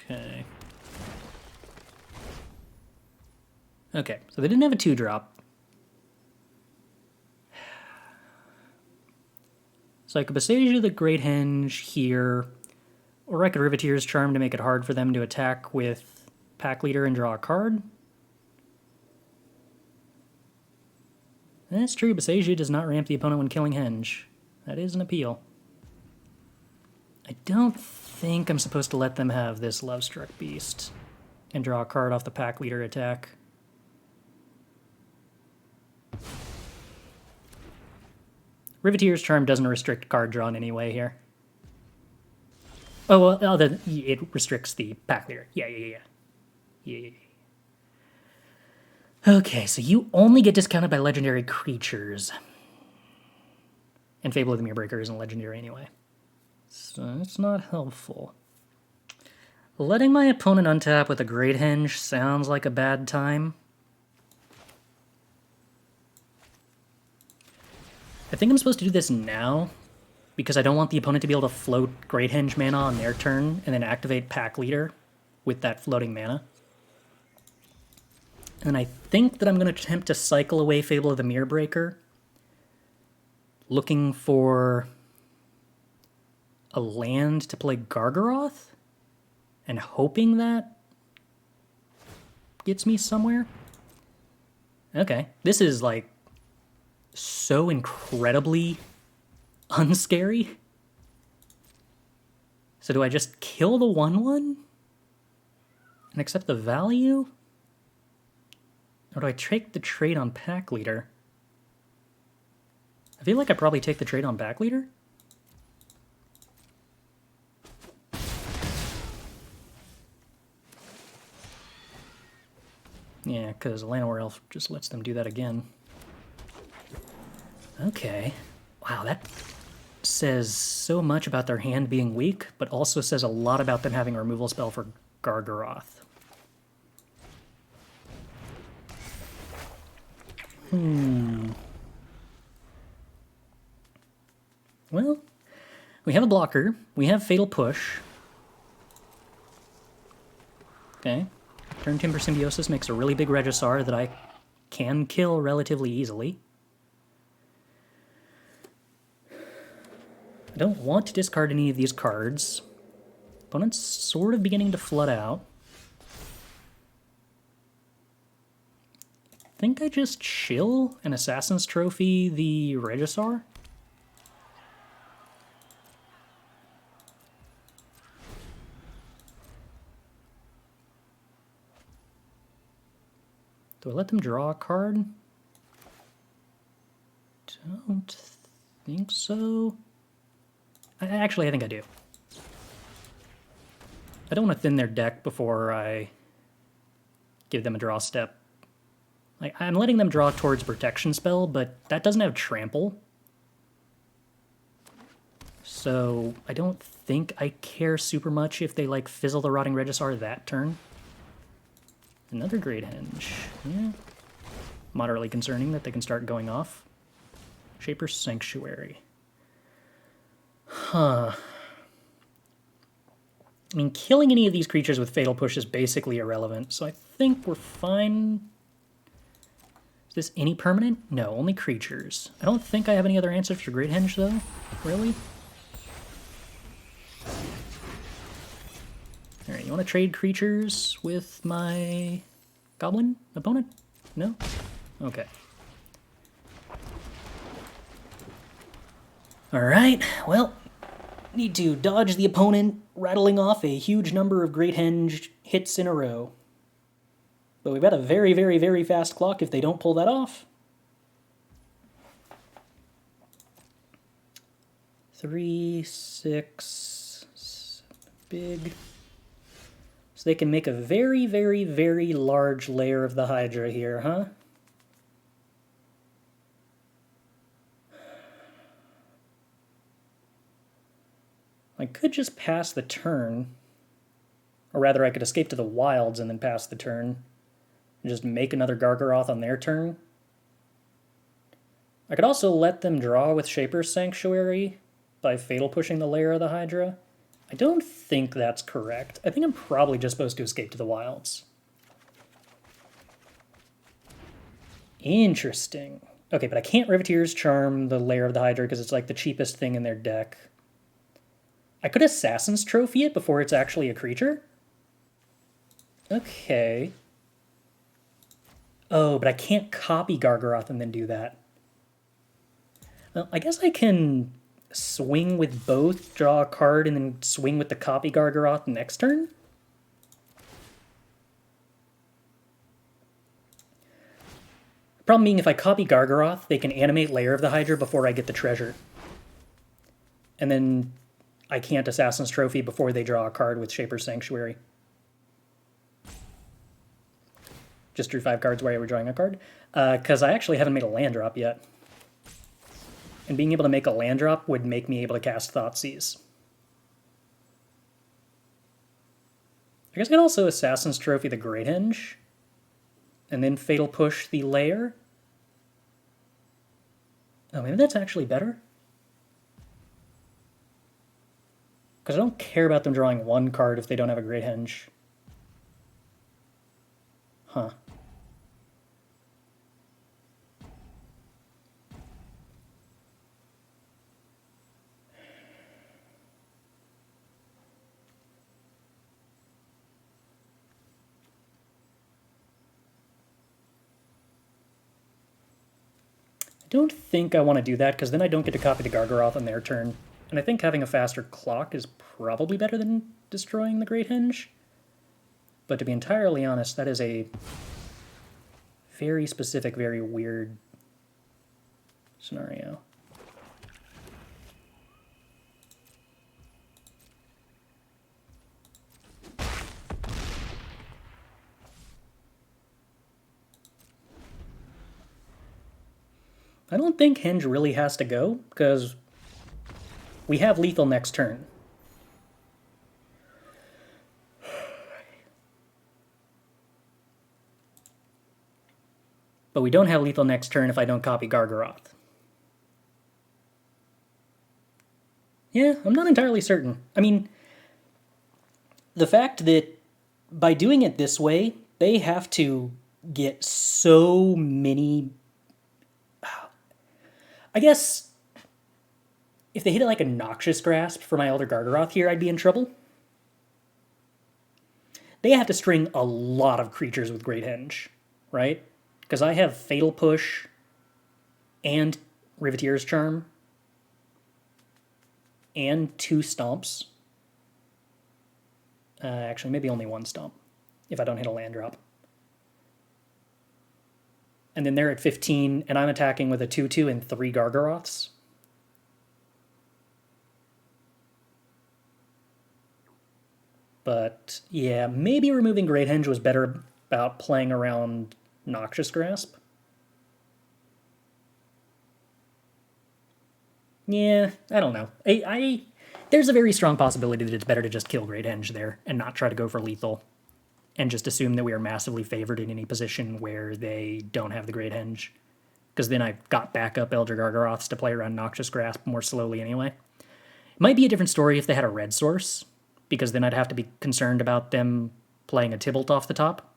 Okay. Okay, so they didn't have a 2-drop. So I could Boseiju the Great Henge here, or I could Riveteers Charm to make it hard for them to attack with Pack Leader and draw a card. That's true, Boseiju does not ramp the opponent when killing Henge. That is an appeal. I don't think I'm supposed to let them have this Lovestruck Beast and draw a card off the Pack Leader attack. Riveteers Charm doesn't restrict card draw in any way here. Oh, well, it restricts the Pack Leader. Yeah. Okay, so you only get discounted by legendary creatures. And Fable of the Mirror isn't legendary anyway. So it's not helpful. Letting my opponent untap with a Great Henge sounds like a bad time. I think I'm supposed to do this now, because I don't want the opponent to be able to float Great Henge mana on their turn and then activate Pack Leader with that floating mana. And I think that I'm going to attempt to cycle away Fable of the Mirror, looking for a land to play Gargaroth and hoping that gets me somewhere. Okay, this is like so incredibly unscary. So do I just kill the 1/1 and accept the value? Or do I take the trade on Pack Leader? I feel like I probably take the trade on Pack Leader. Yeah, because Llanowar Elf just lets them do that again. Okay. Wow, that says so much about their hand being weak, but also says a lot about them having a removal spell for Gargaroth. Well, we have a blocker. We have Fatal Push. Okay. Turn Timber Symbiosis makes a really big Regisaur that I can kill relatively easily. I don't want to discard any of these cards. Opponent's sort of beginning to flood out. I think I just chill and Assassin's Trophy the Regisaur. Do I let them draw a card? Don't think so. Actually, I think I do. I don't want to thin their deck before I give them a draw step. Like, I'm letting them draw towards Protection Spell, but that doesn't have Trample. So I don't think I care super much if they, like, fizzle the Rotting Regisaur that turn. Another Great Henge. Yeah. Moderately concerning that they can start going off. Shaper's Sanctuary. Huh. I mean, killing any of these creatures with Fatal Push is basically irrelevant, so I think we're fine. Is this any permanent? No, only creatures. I don't think I have any other answers for Great Henge, though. Really? Alright, you want to trade creatures with my goblin opponent? No? Okay. Alright, well, need to dodge the opponent rattling off a huge number of Great Henge hits in a row. But we've got a very, very, very fast clock if they don't pull that off. 3, 6, 7, big. So they can make a very, very, very large layer of the Hydra here, huh? I could just pass the turn. Or rather, I could escape to the wilds and then pass the turn. And just make another Gargaroth on their turn. I could also let them draw with Shaper's Sanctuary by Fatal Pushing the layer of the Hydra. I don't think that's correct. I think I'm probably just supposed to escape to the wilds. Interesting. Okay, but I can't Riveteers Charm the layer of the Hydra because it's like the cheapest thing in their deck. I could Assassin's Trophy it before it's actually a creature? Okay. Oh, but I can't copy Gargaroth and then do that. Well, I guess I can swing with both, draw a card, and then swing with the copy Gargaroth next turn? Problem being, if I copy Gargaroth, they can animate Lair of the Hydra before I get the treasure. And then I can't Assassin's Trophy before they draw a card with Shaper's Sanctuary. Just drew 5 cards while I were drawing a card. Because I actually haven't made a land drop yet. And being able to make a land drop would make me able to cast Thoughtseize. I guess I could also Assassin's Trophy the Great Henge. And then Fatal Push the Lair. Oh, maybe that's actually better? Because I don't care about them drawing 1 card if they don't have a Great Henge. Huh. don't think I want to do that, because then I don't get to copy the Gargaroth on their turn. And I think having a faster clock is probably better than destroying the Great Henge. But to be entirely honest, that is a very specific, very weird scenario. I don't think Henge really has to go, because we have lethal next turn. But we don't have lethal next turn if I don't copy Gargaroth. Yeah, I'm not entirely certain. I mean, the fact that by doing it this way, they have to get so many... I guess if they hit it like a Noxious Grasp for my Elder Gargaroth here, I'd be in trouble. They have to string a lot of creatures with Great Henge, right? Because I have Fatal Push and Riveteers Charm and 2 Stomps. Actually, maybe only 1 Stomp if I don't hit a land drop. And then they're at 15, and I'm attacking with a 2/2 and 3 Gargaroths. But yeah, maybe removing Great Henge was better about playing around Noxious Grasp. Yeah, I don't know. There's a very strong possibility that it's better to just kill Great Henge there and not try to go for lethal, and just assume that we are massively favored in any position where they don't have the Great Henge. Because then I've got backup Elder Gargaroths to play around Noxious Grasp more slowly anyway. It might be a different story if they had a red source, because then I'd have to be concerned about them playing a Tibalt off the top.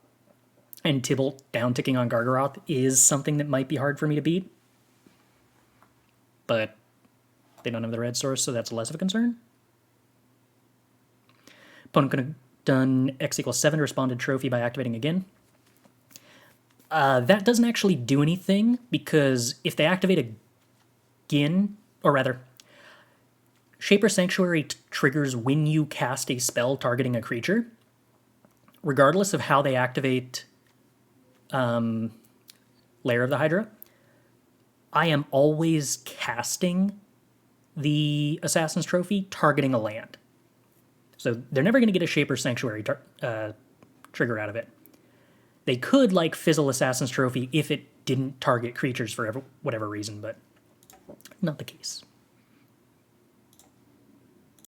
And Tibalt down-ticking on Gargaroth is something that might be hard for me to beat. But they don't have the red source, so that's less of a concern. Opponent could have done X = 7 responded trophy by activating again. That doesn't actually do anything, because if they activate again, or rather, Shaper Sanctuary triggers when you cast a spell targeting a creature, regardless of how they activate Lair of the Hydra. I am always casting the Assassin's Trophy targeting a land. So they're never going to get a Shaper Sanctuary trigger out of it. They could, like, fizzle Assassin's Trophy if it didn't target creatures for whatever reason, but not the case.